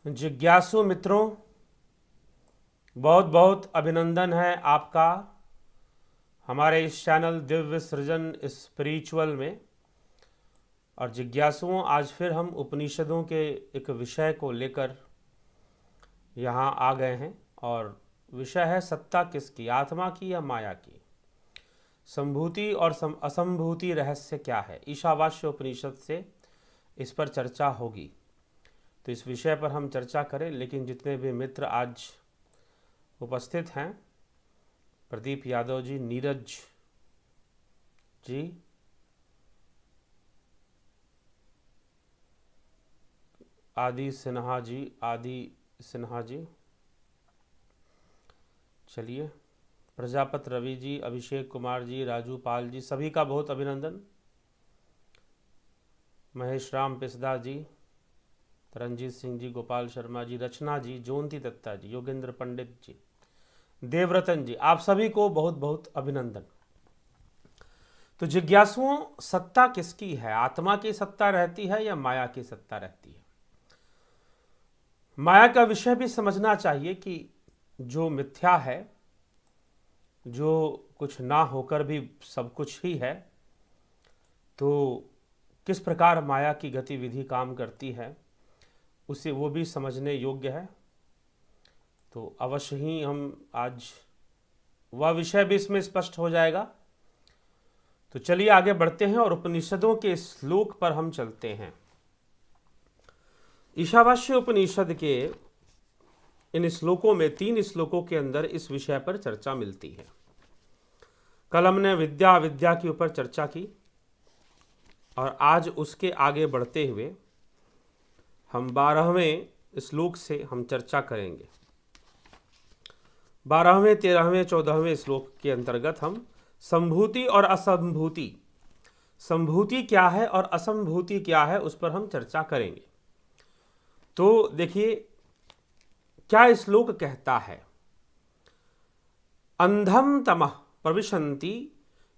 जिज्ञासु मित्रों, बहुत बहुत अभिनंदन है आपका हमारे इस चैनल दिव्य सृजन स्पिरिचुअल में। और जिज्ञासुओं, आज फिर हम उपनिषदों के एक विषय को लेकर यहाँ आ गए हैं और विषय है सत्ता किसकी, आत्मा की या माया की। संभूति और असंभूति रहस्य क्या है, ईशावास्य उपनिषद से इस पर चर्चा होगी। तो इस विषय पर हम चर्चा करें, लेकिन जितने भी मित्र आज उपस्थित हैं, प्रदीप यादव जी, नीरज जी, आदि सिन्हा जी, चलिए, प्रजापत रवि जी, अभिषेक कुमार जी, राजू पाल जी, सभी का बहुत अभिनंदन। महेश राम पिसदा जी, रंजीत सिंह जी, गोपाल शर्मा जी, रचना जी, जोंती दत्ता जी, योगेंद्र पंडित जी, देवरतन जी, आप सभी को बहुत बहुत अभिनंदन। तो जिज्ञासुओं, सत्ता किसकी है, आत्मा की सत्ता रहती है या माया की सत्ता रहती है। माया का विषय भी समझना चाहिए कि जो मिथ्या है, जो कुछ ना होकर भी सब कुछ ही है, तो किस प्रकार माया की गतिविधि काम करती है, उसे वो भी समझने योग्य है। तो अवश्य ही हम आज वह विषय भी इसमें स्पष्ट हो जाएगा। तो चलिए आगे बढ़ते हैं और उपनिषदों के श्लोक पर हम चलते हैं। ईशावास्य उपनिषद के इन श्लोकों में 3 श्लोकों के अंदर इस विषय पर चर्चा मिलती है। कल हमने विद्या के ऊपर चर्चा की और आज उसके आगे बढ़ते हुए हम 12वें श्लोक से हम चर्चा करेंगे। 12वें, 13वें, 14वें श्लोक के अंतर्गत हम संभूति और असंभूति, संभूति क्या है और असंभूति क्या है, उस पर हम चर्चा करेंगे। तो देखिए क्या श्लोक कहता है। अंधम तमः प्रविशन्ति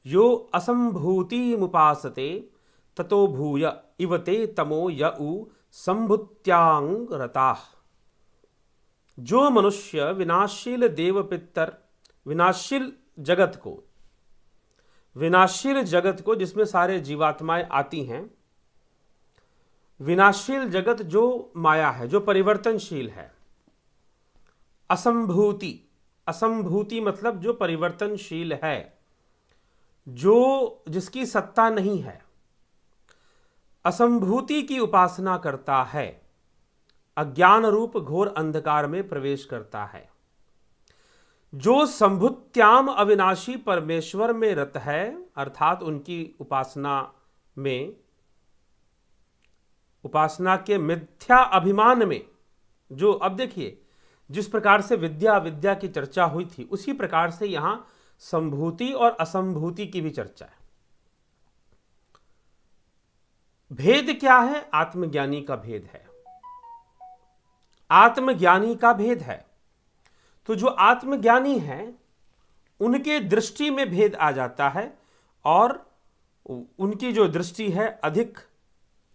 यो असंभूति मुपासते ततो भूय इवते तमो यउ संभूत्यांग रताः। जो मनुष्य विनाशील देव पितर, विनाशील जगत को जिसमें सारे जीवात्माएं आती हैं, विनाशील जगत जो माया है, जो परिवर्तनशील है। असंभूति, असंभूति मतलब जो परिवर्तनशील है, जो जिसकी सत्ता नहीं है, असंभूति की उपासना करता है, अज्ञान रूप घोर अंधकार में प्रवेश करता है। जो संभुत्याम अविनाशी परमेश्वर में रत है, अर्थात उनकी उपासना में, उपासना के मिथ्या अभिमान में, जो अब देखिए जिस प्रकार से विद्या की चर्चा हुई थी, उसी प्रकार से यहां संभूति और असंभूति की भी चर्चा है। भेद क्या है, आत्मज्ञानी का भेद है, आत्मज्ञानी का भेद है। तो जो आत्मज्ञानी है उनके दृष्टि में भेद आ जाता है और उनकी जो दृष्टि है अधिक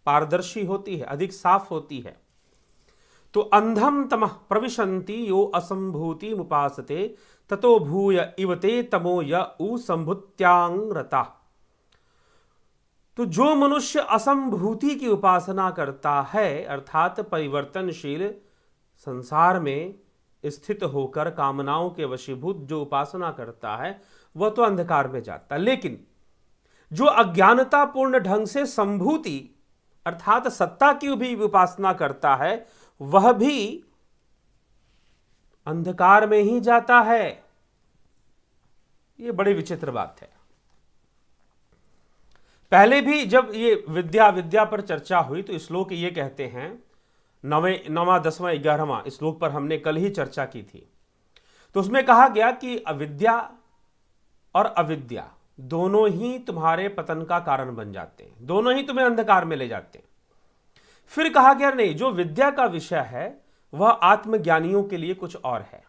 पारदर्शी होती है, अधिक साफ होती है। तो अंधम तमः प्रविशन्ति यो असंभूति मुपासते ततो भूय इवते तमो यउ संभूत्यांग रता। तो जो मनुष्य असंभूति की उपासना करता है, अर्थात परिवर्तनशील संसार में स्थित होकर कामनाओं के वशीभूत जो उपासना करता है, वह तो अंधकार में जाता है। लेकिन जो अज्ञानतापूर्ण ढंग से संभूति अर्थात सत्ता की भी उपासना करता है, वह भी अंधकार में ही जाता है। यह बड़ी विचित्र बात है। पहले भी जब ये विद्या पर चर्चा हुई तो श्लोक ये कहते हैं, 9वां 10वां 11वां श्लोक पर हमने कल ही चर्चा की थी। तो उसमें कहा गया कि अविद्या और अविद्या दोनों ही तुम्हारे पतन का कारण बन जाते हैं, दोनों ही तुम्हें अंधकार में ले जाते हैं। फिर कहा गया नहीं, जो विद्या का विषय है वह आत्मज्ञानियों के लिए कुछ और है,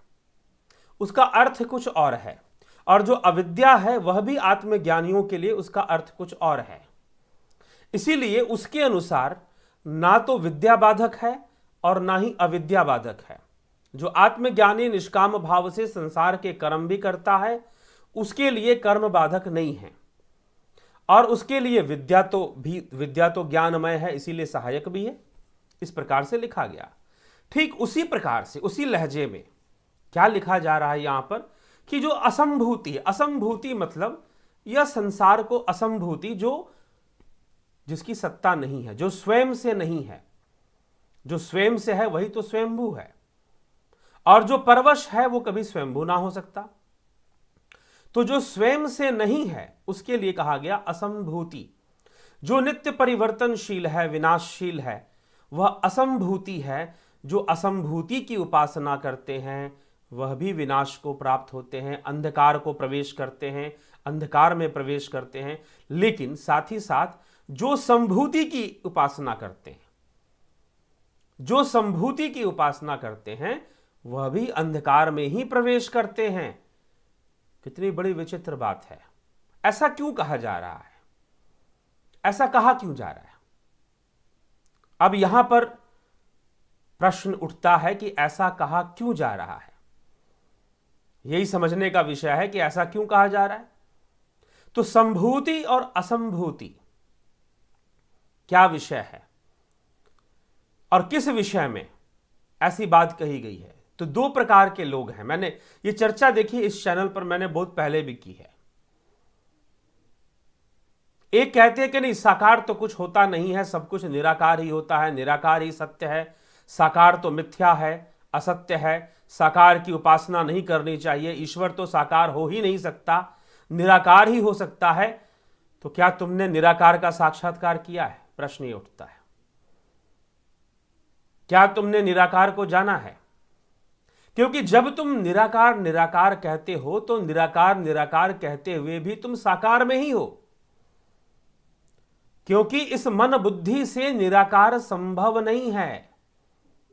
उसका अर्थ कुछ और है, और जो अविद्या है वह भी आत्मज्ञानियों के लिए उसका अर्थ कुछ और है। इसीलिए उसके अनुसार ना तो विद्या बाधक है और ना ही अविद्या बाधक है। जो आत्मज्ञानी निष्काम भाव से संसार के कर्म भी करता है उसके लिए कर्म बाधक नहीं है, और उसके लिए विद्या तो ज्ञानमय है, इसीलिए सहायक भी है। इस प्रकार से लिखा गया। ठीक उसी प्रकार से उसी लहजे में क्या लिखा जा रहा है यहां पर कि जो असंभूति, असंभूति मतलब यह संसार को असंभूति, जो जिसकी सत्ता नहीं है, जो स्वयं से नहीं है। जो स्वयं से है वही तो स्वयंभू है, और जो परवश है वो कभी स्वयंभू ना हो सकता। तो जो स्वयं से नहीं है उसके लिए कहा गया असंभूति। जो नित्य परिवर्तनशील है, विनाशशील है, वह असंभूति है। जो असंभूति की उपासना करते हैं वह भी विनाश को प्राप्त होते हैं, अंधकार को प्रवेश करते हैं, अंधकार में प्रवेश करते हैं। लेकिन साथ ही साथ जो संभूति की उपासना करते हैं, जो संभूति की उपासना करते हैं वह भी अंधकार में ही प्रवेश करते हैं। कितनी बड़ी विचित्र बात है। ऐसा क्यों कहा जा रहा है? ऐसा कहा क्यों जा रहा है? अब यहां पर प्रश्न उठता है कि ऐसा कहा क्यों जा रहा है। यही समझने का विषय है कि ऐसा क्यों कहा जा रहा है। तो संभूति और असंभूति क्या विषय है और किस विषय में ऐसी बात कही गई है? तो दो प्रकार के लोग हैं। मैंने ये चर्चा देखी इस चैनल पर, मैंने बहुत पहले भी की है। एक कहते हैं कि नहीं, साकार तो कुछ होता नहीं है, सब कुछ निराकार ही होता है, निराकार ही सत्य है, साकार तो मिथ्या है, असत्य है, साकार की उपासना नहीं करनी चाहिए, ईश्वर तो साकार हो ही नहीं सकता, निराकार ही हो सकता है। तो क्या तुमने निराकार का साक्षात्कार किया है? प्रश्न ये उठता है। क्या तुमने निराकार को जाना है? क्योंकि जब तुम निराकार निराकार कहते हो तो निराकार निराकार कहते हुए भी तुम साकार में ही हो, क्योंकि इस मन बुद्धि से निराकार संभव नहीं है।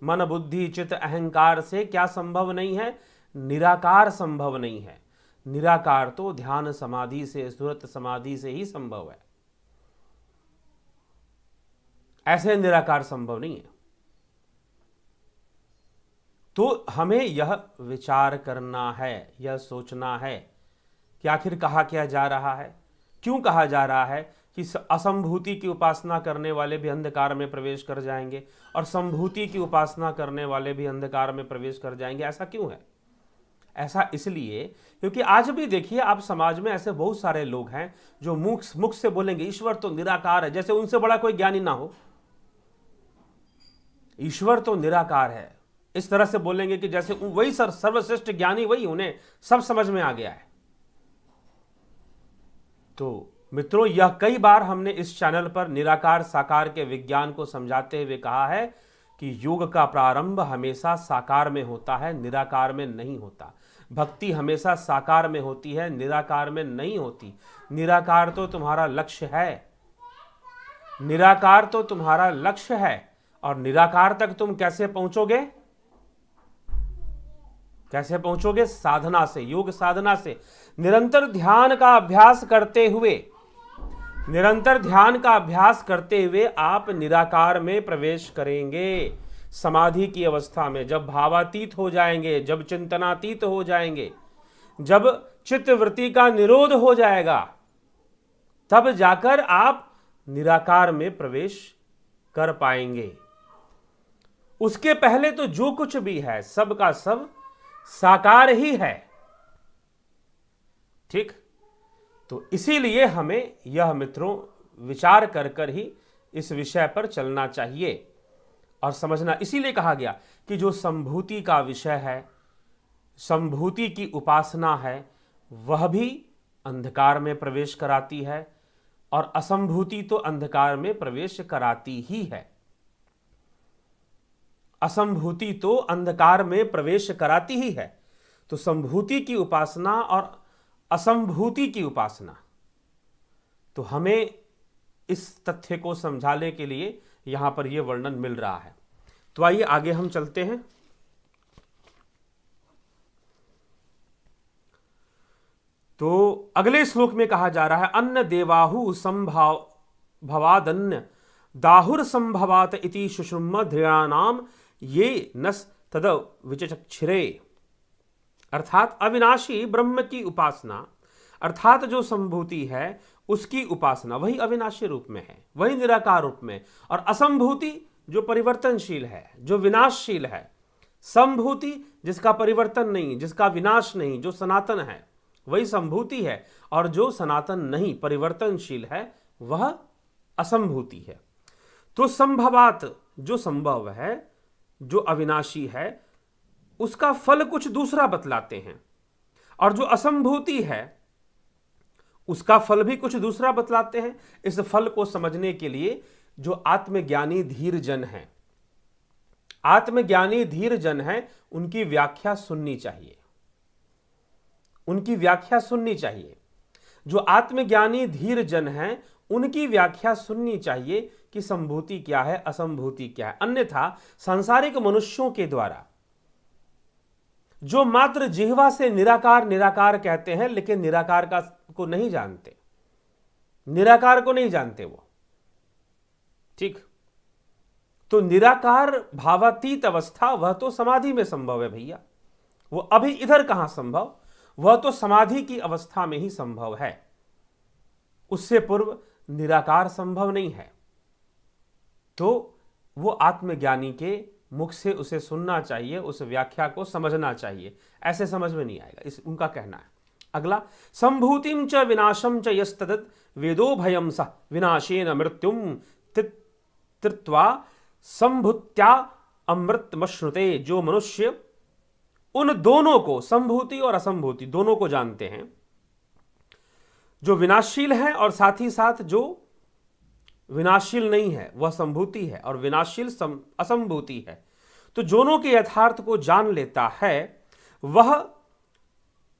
मन बुद्धि चित्त अहंकार से क्या संभव नहीं है? निराकार संभव नहीं है। निराकार तो ध्यान समाधि से, सुरत समाधि से ही संभव है। ऐसे निराकार संभव नहीं है। तो हमें यह विचार करना है, यह सोचना है कि आखिर कहा क्या जा रहा है, क्यों कहा जा रहा है कि असंभूति की उपासना करने वाले भी अंधकार में प्रवेश कर जाएंगे और संभूति की उपासना करने वाले भी अंधकार में प्रवेश कर जाएंगे। ऐसा क्यों है? ऐसा इसलिए क्योंकि आज भी देखिए आप समाज में ऐसे बहुत सारे लोग हैं जो मुख से बोलेंगे ईश्वर तो निराकार है, जैसे उनसे बड़ा कोई ज्ञानी ना हो। ईश्वर तो निराकार है, इस तरह से बोलेंगे कि जैसे वही सर्वश्रेष्ठ ज्ञानी वही, उन्हें सब समझ में आ गया है। तो मित्रों, यह कई बार हमने इस चैनल पर निराकार साकार के विज्ञान को समझाते हुए कहा है कि योग का प्रारंभ हमेशा साकार में होता है, निराकार में नहीं होता। भक्ति हमेशा साकार में होती है, निराकार में नहीं होती। निराकार तो तुम्हारा लक्ष्य है, निराकार तो तुम्हारा लक्ष्य है। और निराकार तक तुम कैसे पहुंचोगे? कैसे पहुंचोगे? साधना से, योग साधना से, निरंतर ध्यान का अभ्यास करते हुए, निरंतर ध्यान का अभ्यास करते हुए आप निराकार में प्रवेश करेंगे। समाधि की अवस्था में जब भावातीत हो जाएंगे, जब चिंतनातीत हो जाएंगे, जब चित्तवृत्ति का निरोध हो जाएगा, तब जाकर आप निराकार में प्रवेश कर पाएंगे। उसके पहले तो जो कुछ भी है सब का सब साकार ही है। ठीक? तो इसीलिए हमें यह मित्रों विचार कर कर ही इस विषय पर चलना चाहिए और समझना। इसीलिए कहा गया कि जो संभूति का विषय है, संभूति की उपासना है, वह भी अंधकार में प्रवेश कराती है और असंभूति तो अंधकार में प्रवेश कराती ही है। असंभूति तो अंधकार में प्रवेश कराती ही है। तो संभूति की उपासना और असंभूति की उपासना, तो हमें इस तथ्य को समझाने के लिए यहां पर यह वर्णन मिल रहा है। तो आइए आगे हम चलते हैं। तो अगले श्लोक में कहा जा रहा है अन्न देवाहु संभाव भवादन्य दाहुर संभवात इति सुषुम्म ध्यानाम ये नस तद विचक्षिरे। अर्थात अविनाशी ब्रह्म की उपासना, अर्थात जो संभूति है उसकी उपासना, वही अविनाशी रूप में है, वही निराकार रूप में। और असंभूति जो परिवर्तनशील है, जो विनाशशील है। संभूति जिसका परिवर्तन नहीं, जिसका विनाश नहीं, जो सनातन है, वही संभूति है। और जो सनातन नहीं, परिवर्तनशील है, वह असंभूति है। तो संभवात जो संभव है, जो अविनाशी है, उसका फल कुछ दूसरा बतलाते हैं। और जो असंभूति है उसका फल भी कुछ दूसरा बतलाते हैं। इस फल को समझने के लिए जो आत्मज्ञानी धीर जन है, आत्मज्ञानी धीर जन है, उनकी व्याख्या सुननी चाहिए, उनकी व्याख्या सुननी चाहिए। जो आत्मज्ञानी धीर जन है उनकी व्याख्या सुननी चाहिए कि संभूति क्या है, असंभूति क्या है। अन्यथा सांसारिक मनुष्यों के द्वारा जो मात्र जिह्वा से निराकार निराकार कहते हैं, लेकिन निराकार को नहीं जानते, निराकार को नहीं जानते वो, ठीक। तो निराकार भावातीत अवस्था वह तो समाधि में संभव है भैया, वो अभी इधर कहां संभव, वह तो समाधि की अवस्था में ही संभव है, उससे पूर्व निराकार संभव नहीं है। तो वो आत्मज्ञानी के मुख से उसे सुनना चाहिए, उस व्याख्या को समझना चाहिए, ऐसे समझ में नहीं आएगा, इस उनका कहना है। अगला, संभूतिम च विनाशम च यस्तदत् वेदो भयम स विनाशेन मृत्युम कृत्वा संभूत्या अमृतमश्नुते। जो मनुष्य उन दोनों को, संभूति और असंभूति दोनों को जानते हैं, जो विनाशशील है और साथ ही साथ जो विनाशशील नहीं है वह संभूति है, और विनाशशील असंभूति है, तो दोनों के यथार्थ को जान लेता है, वह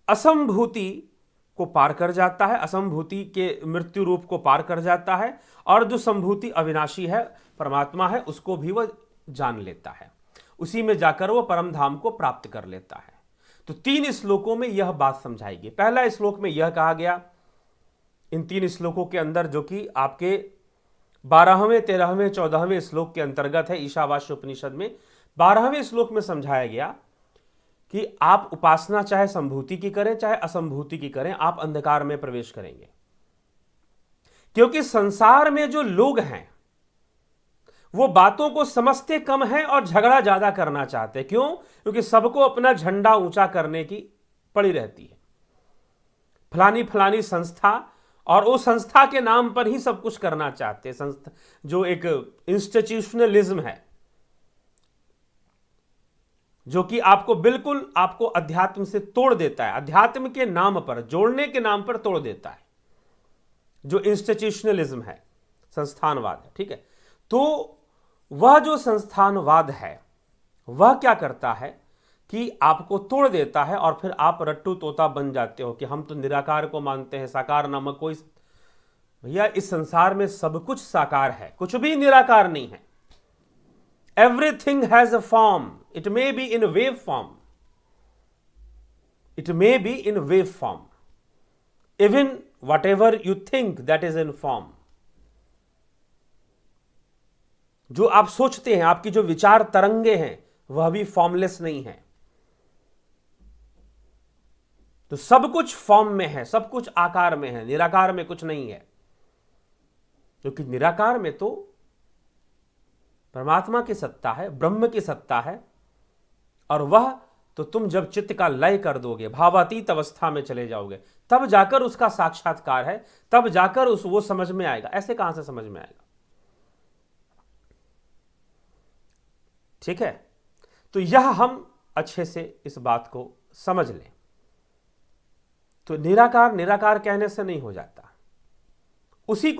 असंभूति को पार कर जाता है, असंभूति के मृत्यु रूप को पार कर जाता है, और जो संभूति अविनाशी है, परमात्मा है, उसको भी वह जान लेता है, उसी में जाकर वह परम धाम को प्राप्त कर लेता है। तो 3 श्लोकों में यह बात समझाई गई। पहला श्लोक में यह कहा गया, इन 3 श्लोकों के अंदर, जो कि आपके 12वें, 13वें, 14वें श्लोक के अंतर्गत है, ईशावास्य उपनिषद में 12वें श्लोक में समझाया गया कि आप उपासना चाहे संभूति की करें चाहे असंभूति की करें, आप अंधकार में प्रवेश करेंगे। क्योंकि संसार में जो लोग हैं वो बातों को समझते कम है और झगड़ा ज्यादा करना चाहते। क्यों? क्योंकि सबको अपना झंडा ऊंचा करने की पड़ी रहती है, फलानी फलानी संस्था, और वो संस्था के नाम पर ही सब कुछ करना चाहते हैं। संस्था जो एक इंस्टीट्यूशनलिज्म है, जो कि आपको बिल्कुल आपको अध्यात्म से तोड़ देता है, अध्यात्म के नाम पर, जोड़ने के नाम पर तोड़ देता है, जो इंस्टीट्यूशनलिज्म है, संस्थानवाद है, ठीक है। तो वह जो संस्थानवाद है वह क्या करता है कि आपको तोड़ देता है, और फिर आप रट्टू तोता बन जाते हो कि हम तो निराकार को मानते हैं, साकार नामक कोई। भैया इस संसार में सब कुछ साकार है, कुछ भी निराकार नहीं है। Everything has a form, it may be in wave form, it may be in wave form, even what ever you think that is in form. जो आप सोचते हैं, आपकी जो विचार तरंगे हैं, वह भी फॉर्मलेस नहीं है। तो सब कुछ फॉर्म में है, सब कुछ आकार में है, निराकार में कुछ नहीं है। क्योंकि निराकार में तो परमात्मा की सत्ता है, ब्रह्म की सत्ता है, और वह तो तुम जब चित्त का लय कर दोगे, भावातीत अवस्था में चले जाओगे, तब जाकर उसका साक्षात्कार है, तब जाकर वो समझ में आएगा। ऐसे कहां से समझ में आएगा? ठीक है। तो यह हम अच्छे से इस बात को समझ लें। तो निराकार निराकार कहने से नहीं हो जाता। उसी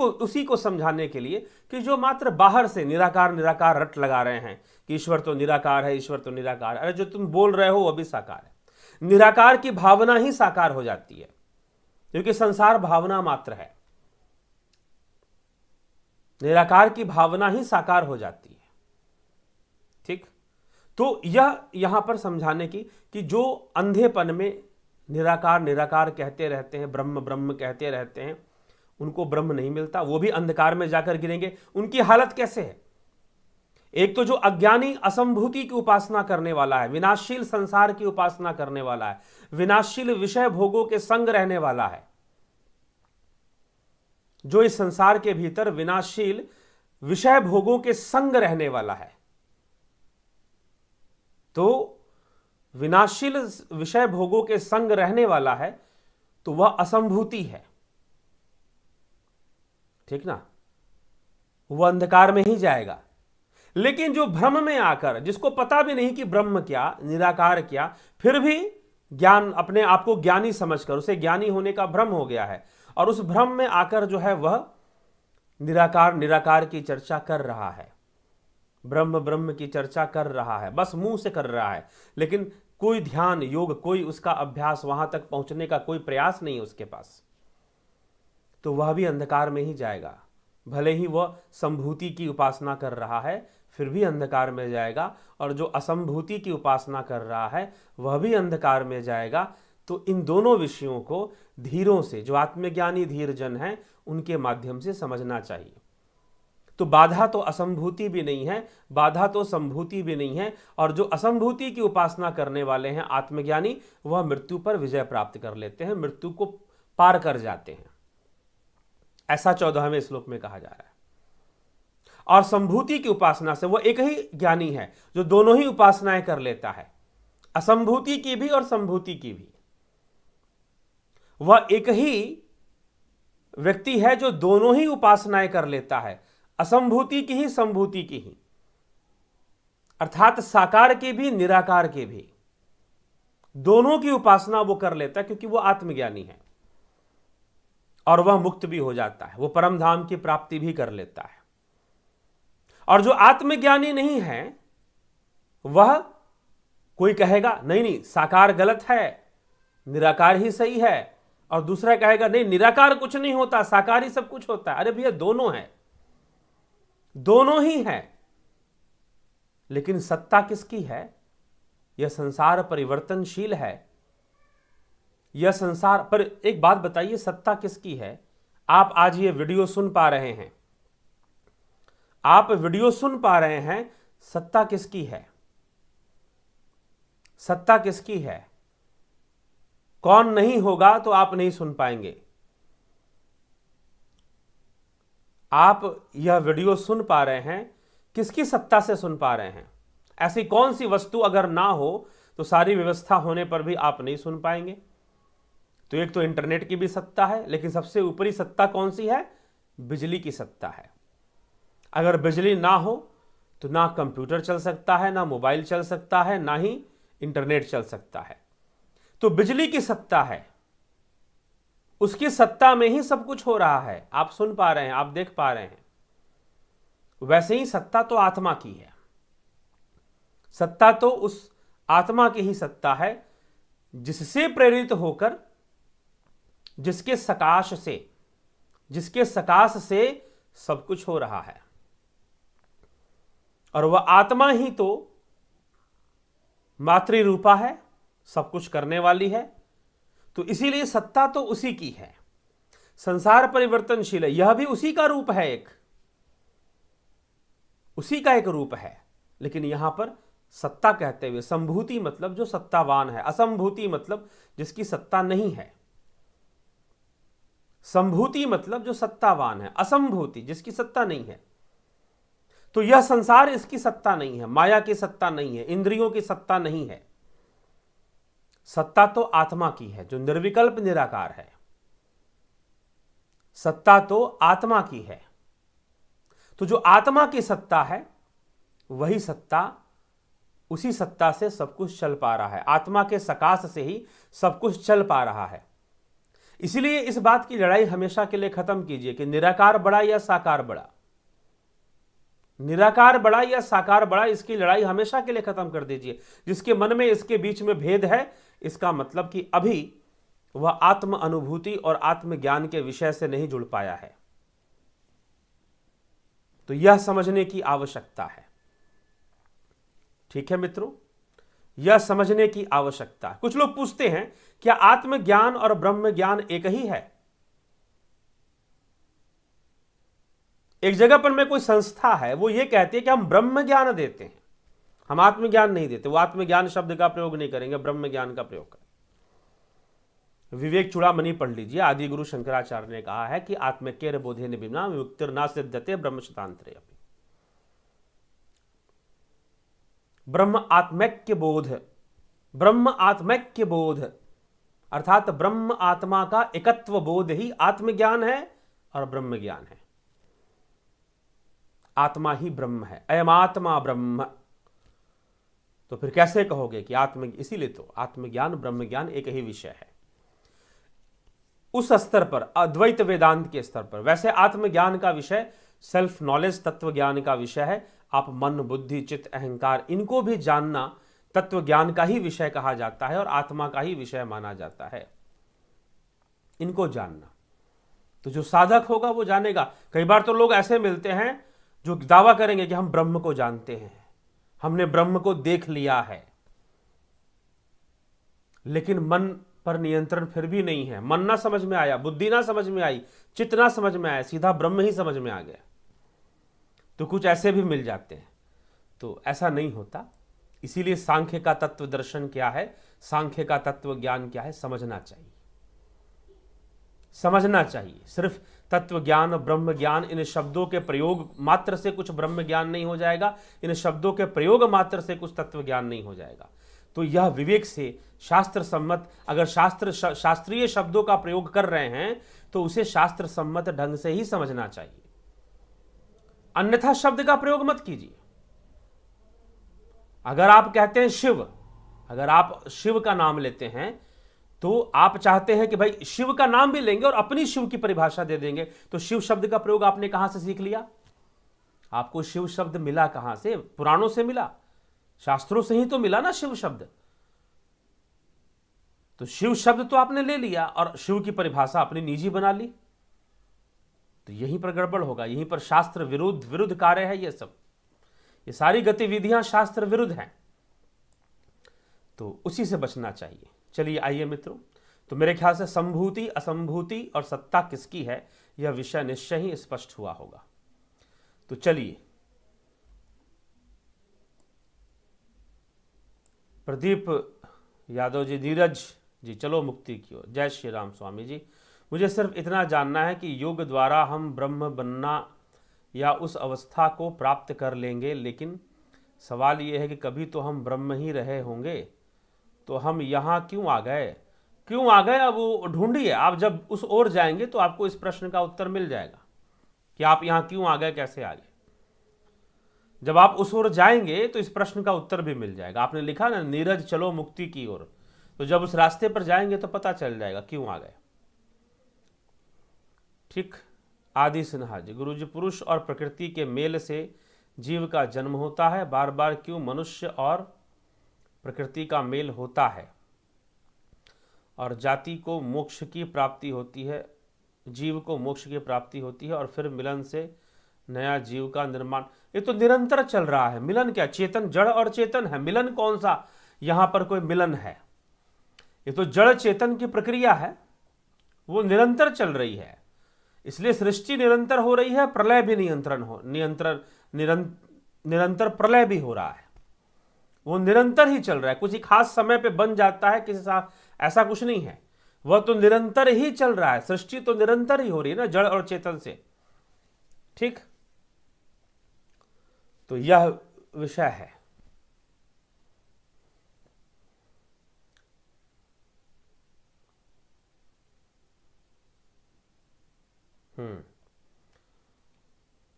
को समझाने के लिए कि जो मात्र बाहर से निराकार निराकार रट लगा रहे हैं कि ईश्वर तो निराकार है, ईश्वर तो निराकार है, अरे जो तुम बोल रहे हो वह भी साकार है। निराकार की भावना ही साकार हो जाती है, क्योंकि संसार भावना मात्र है। निराकार की भावना ही साकार हो जाती है, ठीक। तो यह यहां पर समझाने की कि जो अंधेपन में निराकार निराकार कहते रहते हैं, ब्रह्म ब्रह्म कहते रहते हैं, उनको ब्रह्म नहीं मिलता, वो भी अंधकार में जाकर गिरेंगे। उनकी हालत कैसे है? एक तो जो अज्ञानी असंभूति की उपासना करने वाला है, विनाशशील संसार की उपासना करने वाला है, विनाशशील विषय भोगों के संग रहने वाला है, जो इस संसार के भीतर विनाशशील विषय भोगों के संग रहने वाला है, तो विनाशशील विषय भोगों के संग रहने वाला है, तो वह असंभूति है, ठीक ना, वह अंधकार में ही जाएगा। लेकिन जो भ्रम में आकर, जिसको पता भी नहीं कि ब्रह्म क्या, निराकार क्या, फिर भी ज्ञान, अपने आप को ज्ञानी समझकर, उसे ज्ञानी होने का भ्रम हो गया है, और उस भ्रम में आकर जो है वह निराकार निराकार की चर्चा कर रहा है, ब्रह्म ब्रह्म की चर्चा कर रहा है, बस मुंह से कर रहा है, लेकिन कोई ध्यान योग, कोई उसका अभ्यास, वहां तक पहुंचने का कोई प्रयास नहीं है उसके पास, तो वह भी अंधकार में ही जाएगा। भले ही वह संभूति की उपासना कर रहा है, फिर भी अंधकार में जाएगा, और जो असंभूति की उपासना कर रहा है वह भी अंधकार में जाएगा। तो इन दोनों विषयों को धीरों से, जो आत्मज्ञानी धीर जन हैं, उनके माध्यम से समझना चाहिए। तो बाधा तो असंभूति भी नहीं है, बाधा तो संभूति भी नहीं है, और जो असंभूति की उपासना करने वाले हैं आत्मज्ञानी, वह मृत्यु पर विजय प्राप्त कर लेते हैं, मृत्यु को पार कर जाते हैं, ऐसा 14वें श्लोक में कहा जा रहा है। और संभूति की उपासना से वह एक ही ज्ञानी है जो दोनों ही उपासनाएं कर लेता है, असंभूति की भी और संभूति की भी। वह एक ही व्यक्ति है जो दोनों ही उपासनाएं कर लेता है, असंभूति की ही संभूति की ही, अर्थात साकार के भी निराकार के भी, दोनों की उपासना वो कर लेता है, क्योंकि वो आत्मज्ञानी है, और वह मुक्त भी हो जाता है, वो परम धाम की प्राप्ति भी कर लेता है। और जो आत्मज्ञानी नहीं है, वह, कोई कहेगा नहीं नहीं साकार गलत है, निराकार ही सही है, और दूसरा कहेगा नहीं निराकार कुछ नहीं होता, साकार ही सब कुछ होता है। अरे भैया, दोनों है, दोनों ही है, लेकिन सत्ता किसकी है? यह संसार परिवर्तनशील है, यह संसार पर। एक बात बताइए, सत्ता किसकी है? आप आज ये वीडियो सुन पा रहे हैं, आप वीडियो सुन पा रहे हैं, सत्ता किसकी है? सत्ता किसकी है? कौन नहीं होगा तो आप नहीं सुन पाएंगे। आप यह वीडियो सुन पा रहे हैं, किसकी सत्ता से सुन पा रहे हैं? ऐसी कौन सी वस्तु अगर ना हो तो सारी व्यवस्था होने पर भी आप नहीं सुन पाएंगे? तो एक तो इंटरनेट की भी सत्ता है, लेकिन सबसे ऊपरी सत्ता कौन सी है? बिजली की सत्ता है। अगर बिजली ना हो तो ना कंप्यूटर चल सकता है, ना मोबाइल चल सकता है, ना ही इंटरनेट चल सकता है। तो बिजली की सत्ता है, उसकी सत्ता में ही सब कुछ हो रहा है। आप सुन पा रहे हैं, आप देख पा रहे हैं। वैसे ही सत्ता तो आत्मा की है, सत्ता तो उस आत्मा की ही सत्ता है जिससे प्रेरित होकर, जिसके सकाश से सब कुछ हो रहा है। और वह आत्मा ही तो मातृरूपा है, सब कुछ करने वाली है। तो इसीलिए सत्ता तो उसी की है। संसार परिवर्तनशील है, यह भी उसी का रूप है, उसी का एक रूप है। लेकिन यहां पर सत्ता कहते हुए संभूति मतलब जो सत्तावान है, असंभूति मतलब जिसकी सत्ता नहीं है। संभूति मतलब जो सत्तावान है, असंभूति जिसकी सत्ता नहीं है। तो यह संसार इसकी सत्ता नहीं है, माया की सत्ता नहीं है, इंद्रियों की सत्ता नहीं है। सत्ता तो आत्मा की है जो निर्विकल्प निराकार है। सत्ता तो आत्मा की है। तो जो आत्मा की सत्ता है वही सत्ता, उसी सत्ता से सब कुछ चल पा रहा है। आत्मा के सकाश से ही सब कुछ चल पा रहा है। इसलिए इस बात की लड़ाई हमेशा के लिए खत्म कीजिए कि निराकार बड़ा या साकार बड़ा, निराकार बड़ा या साकार बड़ा, इसकी लड़ाई हमेशा के लिए खत्म कर दीजिए। जिसके मन में इसके बीच में भेद है, इसका मतलब कि अभी वह आत्म अनुभूति और आत्मज्ञान के विषय से नहीं जुड़ पाया है। तो यह समझने की आवश्यकता है। ठीक है मित्रों, यह समझने की आवश्यकता है। कुछ लोग पूछते हैं क्या आत्मज्ञान और ब्रह्म ज्ञान एक ही है? एक जगह पर में कोई संस्था है, वो ये कहती है कि हम ब्रह्म ज्ञान देते हैं, हम आत्मज्ञान नहीं देते। वो आत्मज्ञान शब्द का प्रयोग नहीं करेंगे, ब्रह्म ज्ञान का प्रयोग करें। विवेक चूड़ामणि पढ़ लीजिए, आदि गुरु शंकराचार्य ने कहा है कि आत्मकेर बोधेन बिना विमुक्तिर्ना सिद्ध्यते ब्रह्म शतांतरे अपि। ब्रह्म आत्मैक्य बोध, ब्रह्म आत्मैक्य बोध अर्थात ब्रह्म आत्मा का एकत्व बोध ही आत्मज्ञान है और ब्रह्म ज्ञान है। आत्मा ही ब्रह्म है, अयम आत्मा ब्रह्म। तो फिर कैसे कहोगे कि इसीलिए तो आत्मज्ञान ब्रह्म ज्ञान एक ही विषय है उस स्तर पर, अद्वैत वेदांत के स्तर पर। वैसे आत्मज्ञान का विषय सेल्फ नॉलेज, तत्व ज्ञान का विषय है। आप मन, बुद्धि, चित्त, अहंकार, इनको भी जानना तत्व ज्ञान का ही विषय कहा जाता है और आत्मा का ही विषय माना जाता है, इनको जानना। तो जो साधक होगा वो जानेगा। कई बार तो लोग ऐसे मिलते हैं जो दावा करेंगे कि हम ब्रह्म को जानते हैं, हमने ब्रह्म को देख लिया है, लेकिन मन पर नियंत्रण फिर भी नहीं है। मन ना समझ में आया, बुद्धि ना समझ में आई, चित्त ना समझ में आया, सीधा ब्रह्म ही समझ में आ गया। तो कुछ ऐसे भी मिल जाते हैं। तो ऐसा नहीं होता। इसीलिए सांख्य का तत्व दर्शन क्या है, सांख्य का तत्व ज्ञान क्या है, समझना चाहिए, समझना चाहिए। सिर्फ तत्व ज्ञान, ब्रह्म ज्ञान, इन शब्दों के प्रयोग मात्र से कुछ ब्रह्म ज्ञान नहीं हो जाएगा, इन शब्दों के प्रयोग मात्र से कुछ तत्व ज्ञान नहीं हो जाएगा। तो यह विवेक से शास्त्र सम्मत, अगर शास्त्रीय शब्दों का प्रयोग कर रहे हैं तो उसे शास्त्र सम्मत ढंग से ही समझना चाहिए, अन्यथा शब्द का प्रयोग मत कीजिए। अगर आप कहते हैं शिव, अगर आप शिव का नाम लेते हैं तो आप चाहते हैं कि भाई शिव का नाम भी लेंगे और अपनी शिव की परिभाषा दे देंगे, तो शिव शब्द का प्रयोग आपने कहां से सीख लिया? आपको शिव शब्द मिला कहां से? पुराणों से मिला, शास्त्रों से ही तो मिला ना शिव शब्द। तो शिव शब्द तो आपने ले लिया और शिव की परिभाषा अपनी निजी बना ली, तो यहीं पर गड़बड़ होगा, यहीं पर शास्त्र विरुद्ध कार्य है। ये सब, ये सारी गतिविधियां शास्त्र विरुद्ध हैं, तो उसी से बचना चाहिए। चलिए आइए मित्रों, तो मेरे ख्याल से संभूति, असंभूति और सत्ता किसकी है, यह विषय निश्चय ही स्पष्ट हुआ होगा। तो चलिए, प्रदीप यादव जी, धीरज जी, चलो मुक्ति की ओर। जय श्री राम स्वामी जी। मुझे सिर्फ इतना जानना है कि योग द्वारा हम ब्रह्म बनना या उस अवस्था को प्राप्त कर लेंगे, लेकिन सवाल यह है कि कभी तो हम ब्रह्म ही रहे होंगे, तो हम यहाँ क्यों आ गए? क्यों आ गए? अब वो ढूंढिए। आप जब उस ओर जाएंगे तो आपको इस प्रश्न का उत्तर मिल जाएगा कि आप यहाँ क्यों आ गए, कैसे आ गए। जब आप उस ओर जाएंगे तो इस प्रश्न का उत्तर भी मिल जाएगा। आपने लिखा ना, नीरज चलो मुक्ति की ओर, तो जब उस रास्ते पर जाएंगे तो पता चल जाएगा क्यों आ गए। ठीक। आदि सिन्हा जी, गुरु जी, पुरुष और प्रकृति के मेल से जीव का जन्म होता है, बार बार क्यों मनुष्य और प्रकृति का मेल होता है और जाति को मोक्ष की प्राप्ति होती है, जीव को मोक्ष की प्राप्ति होती है और फिर मिलन से नया जीव का निर्माण। ये तो निरंतर चल रहा है। मिलन क्या? चेतन, जड़ और चेतन है, मिलन कौन सा यहां पर कोई मिलन है? ये तो जड़ चेतन की प्रक्रिया है, वो निरंतर चल रही है। इसलिए सृष्टि निरंतर हो रही है, प्रलय भी निरंतर प्रलय भी हो रहा है। वो निरंतर ही चल रहा है। कुछ एक खास समय पे बन जाता है किसी सा, ऐसा कुछ नहीं है। वह तो निरंतर ही चल रहा है। सृष्टि तो निरंतर ही हो रही है ना, जड़ और चेतन से। ठीक। तो यह विषय है।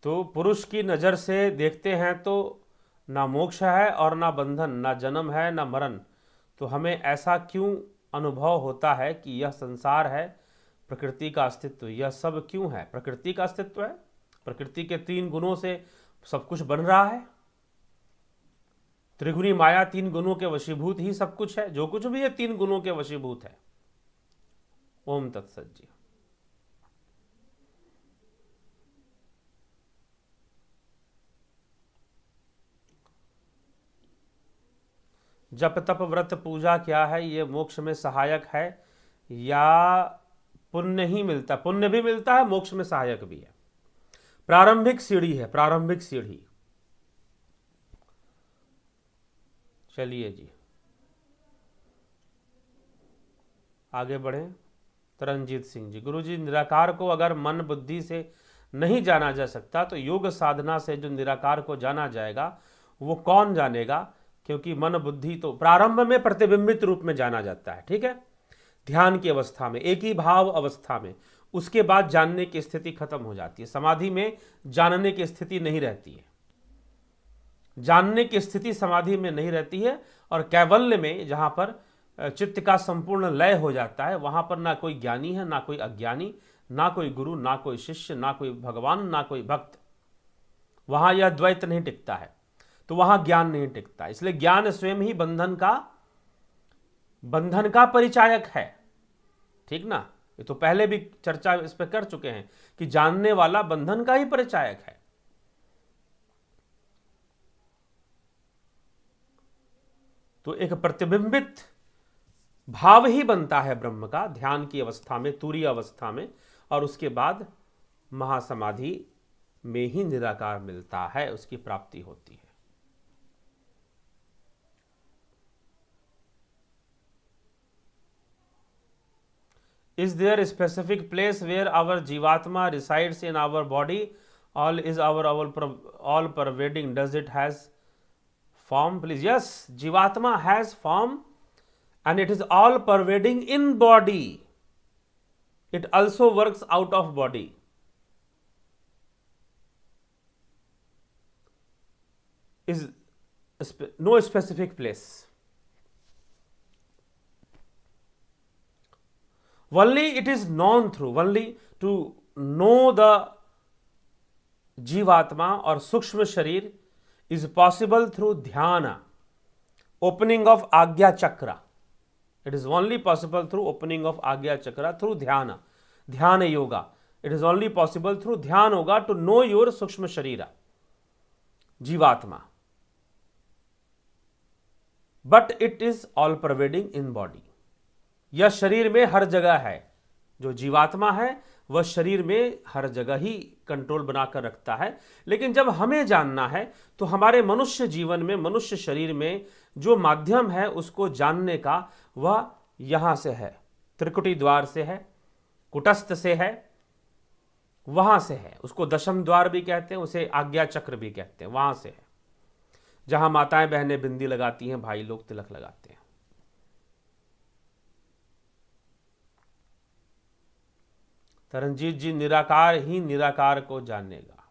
तो पुरुष की नजर से देखते हैं तो ना मोक्ष है और ना बंधन, ना जन्म है ना मरण। तो हमें ऐसा क्यों अनुभव होता है कि यह संसार है, प्रकृति का अस्तित्व, यह सब क्यों है? प्रकृति का अस्तित्व है, प्रकृति के 3 गुणों से सब कुछ बन रहा है। त्रिगुणी माया 3 गुणों के वशीभूत ही सब कुछ है। जो कुछ भी है 3 गुणों के वशीभूत है। ओम तत्सत जी। जप तप व्रत पूजा क्या है, ये मोक्ष में सहायक है या पुण्य ही मिलता, पुण्य भी मिलता है, मोक्ष में सहायक भी है। प्रारंभिक सीढ़ी है, प्रारंभिक सीढ़ी। चलिए जी आगे बढ़े। तरनजीत सिंह जी, गुरुजी निराकार को अगर मन बुद्धि से नहीं जाना जा सकता तो योग साधना से जो निराकार को जाना जाएगा वो कौन जानेगा, क्योंकि मन बुद्धि तो प्रारंभ में प्रतिबिंबित रूप में जाना जाता है, ठीक है, ध्यान की अवस्था में, एक ही भाव अवस्था में, उसके बाद जानने की स्थिति खत्म हो जाती है। समाधि में जानने की स्थिति नहीं रहती है, जानने की स्थिति समाधि में नहीं रहती है। और कैवल्य में जहां पर चित्त का संपूर्ण लय हो जाता है, वहां पर ना कोई ज्ञानी है, ना कोई अज्ञानी, ना कोई गुरु, ना कोई शिष्य, ना कोई भगवान, ना कोई भक्त। वहां यह द्वैत नहीं टिकता है, तो वहां ज्ञान नहीं टिकता। इसलिए ज्ञान स्वयं ही बंधन का परिचायक है, ठीक ना। ये तो पहले भी चर्चा इस पर कर चुके हैं कि जानने वाला बंधन का ही परिचायक है। तो एक प्रतिबिंबित भाव ही बनता है ब्रह्म का ध्यान की अवस्था में, तुरीय अवस्था में, और उसके बाद महासमाधि में ही निराकार मिलता है, उसकी प्राप्ति होती है। Is there a specific place where our Jivatma resides in our body? All is our all pervading. Does it has form? Please, yes, Jivatma has form, and it is all pervading in body. It also works out of body. Is no specific place. Only it is known through, only to know the Jivatma or Sukshma Sharir is possible through Dhyana, opening of Agya Chakra. It is only possible through opening of Agya Chakra, through Dhyana, Dhyana Yoga. It is only possible through Dhyan Yoga to know your Sukshma Sharira, Jivatma. But it is all pervading in body. यह शरीर में हर जगह है, जो जीवात्मा है वह शरीर में हर जगह ही कंट्रोल बनाकर रखता है। लेकिन जब हमें जानना है तो हमारे मनुष्य जीवन में, मनुष्य शरीर में जो माध्यम है उसको जानने का, वह यहाँ से है, त्रिकुटी द्वार से है, कुटस्थ से है, वहाँ से है। उसको दशम द्वार भी कहते हैं, उसे आज्ञा चक्र भी कहते हैं, वहाँ से है जहाँ माताएं बहनें बिंदी लगाती हैं, भाई लोग तिलक लगाते हैं। तरनजीत जी, निराकार ही निराकार को जानेगा।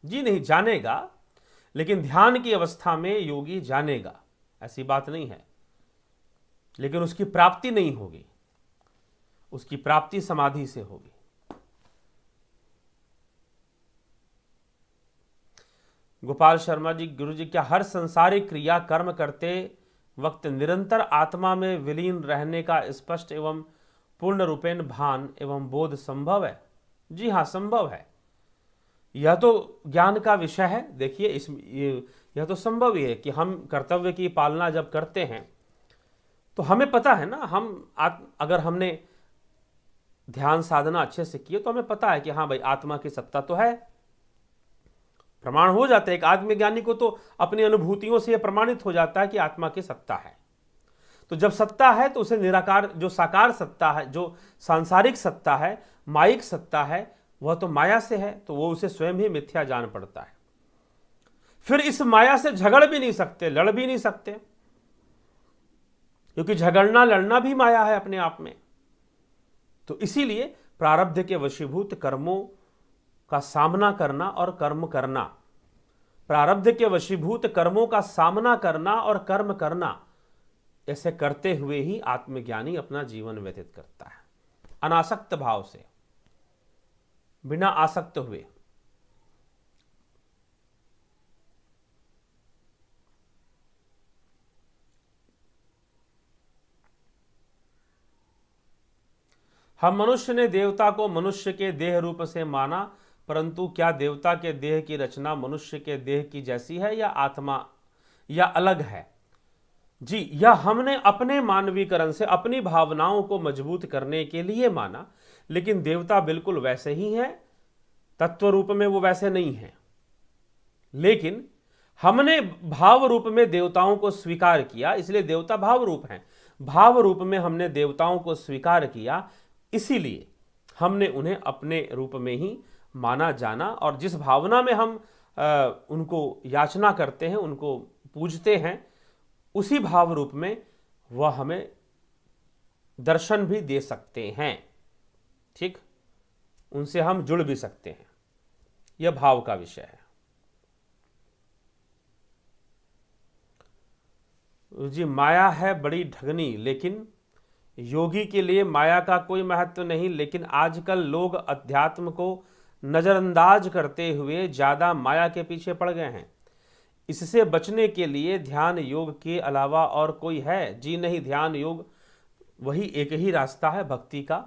जी नहीं, जानेगा, लेकिन ध्यान की अवस्था में योगी जानेगा, ऐसी बात नहीं है, लेकिन उसकी प्राप्ति नहीं होगी, उसकी प्राप्ति समाधि से होगी। गोपाल शर्मा जी, गुरु जी, क्या हर संसारिक क्रिया कर्म करते वक्त निरंतर आत्मा में विलीन रहने का स्पष्ट एवं पूर्ण रूपेण भान एवं बोध संभव है? जी हाँ, संभव है। यह तो ज्ञान का विषय है। देखिए, यह तो संभव ही है कि हम कर्तव्य की पालना जब करते हैं तो हमें पता है ना, अगर हमने ध्यान साधना अच्छे से की तो हमें पता है कि हाँ भाई, आत्मा की सत्ता तो है, प्रमाण हो जाता है। एक आत्मज्ञानी को तो अपनी अनुभूतियों से यह प्रमाणित हो जाता है कि आत्मा की सत्ता है। तो जब सत्ता है तो उसे निराकार, जो साकार सत्ता है, जो सांसारिक सत्ता है, मायिक सत्ता है, वह तो माया से है, तो वो उसे स्वयं ही मिथ्या जान पड़ता है। फिर इस माया से झगड़ भी नहीं सकते, लड़ भी नहीं सकते, क्योंकि झगड़ना लड़ना भी माया है अपने आप में। तो इसीलिए प्रारब्ध के वशीभूत कर्मों का सामना करना और कर्म करना, प्रारब्ध के वशीभूत कर्मों का सामना करना और कर्म करना, ऐसे करते हुए ही आत्मज्ञानी अपना जीवन व्यतीत करता है, अनासक्त भाव से, बिना आसक्त हुए। हम मनुष्य ने देवता को मनुष्य के देह रूप से माना, परंतु क्या देवता के देह की रचना मनुष्य के देह की जैसी है या आत्मा या अलग है? जी, यह हमने अपने मानवीकरण से अपनी भावनाओं को मजबूत करने के लिए माना, लेकिन देवता बिल्कुल वैसे ही हैं, तत्व रूप में वो वैसे नहीं हैं। लेकिन हमने भाव रूप में देवताओं को स्वीकार किया, इसलिए देवता भाव रूप हैं। भाव रूप में हमने देवताओं को स्वीकार किया, इसीलिए हमने उन्हें अपने रूप में ही माना जाना, और जिस भावना में हम उनको याचना करते हैं, उनको पूजते हैं, उसी भाव रूप में वह हमें दर्शन भी दे सकते हैं। ठीक, उनसे हम जुड़ भी सकते हैं। यह भाव का विषय है। जी, माया है बड़ी ठगनी, लेकिन योगी के लिए माया का कोई महत्व नहीं, लेकिन आजकल लोग अध्यात्म को नजरअंदाज करते हुए ज्यादा माया के पीछे पड़ गए हैं। इससे बचने के लिए ध्यान योग के अलावा और कोई है? जी नहीं, ध्यान योग वही एक ही रास्ता है भक्ति का,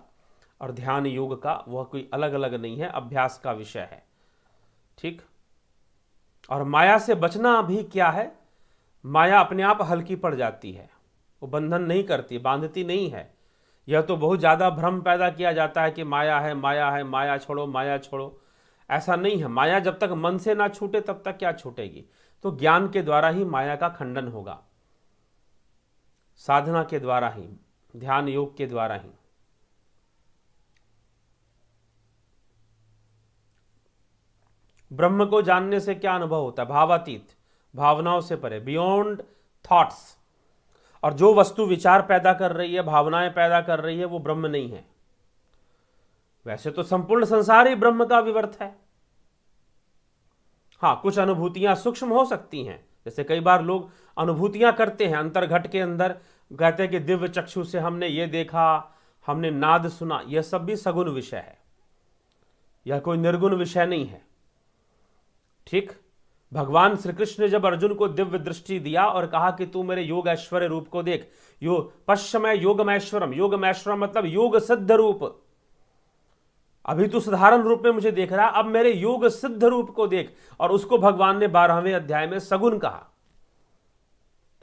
और ध्यान योग का वह कोई अलग अलग नहीं है, अभ्यास का विषय है। ठीक, और माया से बचना भी क्या है? माया अपने आप हल्की पड़ जाती है, वो बंधन नहीं करती, बांधती नहीं है। यह तो बहुत ज़्यादा भ्रम पैदा किया जाता है कि माया है, माया है, माया छोड़ो, माया छोड़ो। ऐसा नहीं है। माया जब तक मन से ना छूटे तब तक क्या छूटेगी? तो ज्ञान के द्वारा ही माया का खंडन होगा, साधना के द्वारा ही, ध्यान योग के द्वारा ही। ब्रह्म को जानने से क्या अनुभव होता है? भावातीत, भावनाओं से परे, बियॉन्ड थॉट्स। और जो वस्तु विचार पैदा कर रही है, भावनाएं पैदा कर रही है, वो ब्रह्म नहीं है। वैसे तो संपूर्ण संसार ही ब्रह्म का विवर्त है। हाँ, कुछ अनुभूतियां सूक्ष्म हो सकती हैं, जैसे कई बार लोग अनुभूतियां करते हैं अंतर्घट के अंदर, कहते हैं कि दिव्य चक्षु से हमने ये देखा, हमने नाद सुना। यह सब भी सगुण विषय है, यह कोई निर्गुण विषय नहीं है। ठीक, भगवान श्री कृष्ण ने जब अर्जुन को दिव्य दृष्टि दिया और कहा कि तू मेरे योग ऐश्वर्य रूप को देख, पश्चिमय योगमैश्वरम, योगमैश्वरम मतलब योग सिद्ध रूप। अभी तू साधारण रूप में मुझे देख रहा, अब मेरे योग सिद्ध रूप को देख। और उसको भगवान ने 12वें अध्याय में सगुण कहा।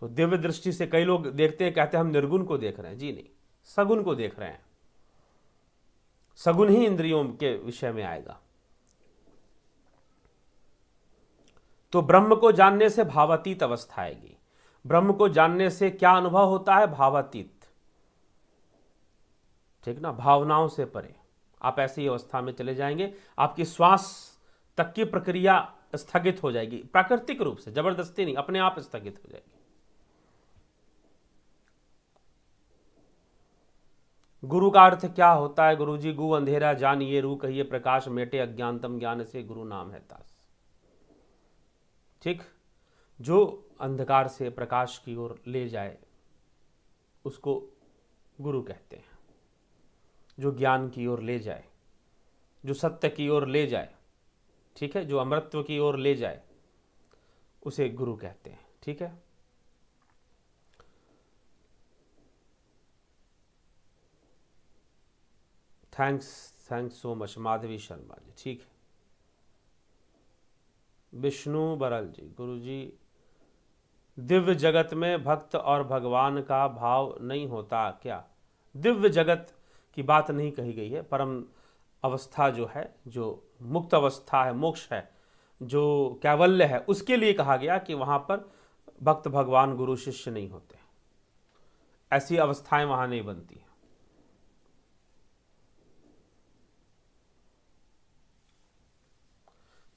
तो दिव्य दृष्टि से कई लोग देखते हैं, कहते हैं हम निर्गुण को देख रहे हैं। जी नहीं, सगुण को देख रहे हैं। सगुण ही इंद्रियों के विषय में आएगा। तो ब्रह्म को जानने से भावातीत अवस्था आएगी। ब्रह्म को जानने से क्या अनुभव होता है? भावातीत। ठीक ना, भावनाओं से परे आप ऐसी अवस्था में चले जाएंगे, आपकी श्वास तक की प्रक्रिया स्थगित हो जाएगी, प्राकृतिक रूप से, जबरदस्ती नहीं, अपने आप स्थगित हो जाएगी। गुरु का अर्थ क्या होता है? गुरु जी, गु अंधेरा जानिए, रू कहिए प्रकाश, मेटे अज्ञानतम ज्ञान से गुरु नाम है तास। ठीक, जो अंधकार से प्रकाश की ओर ले जाए उसको गुरु कहते हैं। जो ज्ञान की ओर ले जाए, जो सत्य की ओर ले जाए, ठीक है, जो अमृतत्व की ओर ले जाए, उसे गुरु कहते हैं। ठीक है, thanks so much Madhavi Sharma ji. ठीक है, विष्णु बरल जी, गुरु जी, दिव्य जगत में भक्त और भगवान का भाव नहीं होता क्या? दिव्य जगत की बात नहीं कही गई है। परम अवस्था जो है, जो मुक्त अवस्था है, मोक्ष है, जो कैवल्य है, उसके लिए कहा गया कि वहां पर भक्त भगवान गुरु शिष्य नहीं होते, ऐसी अवस्थाएं वहां नहीं बनती।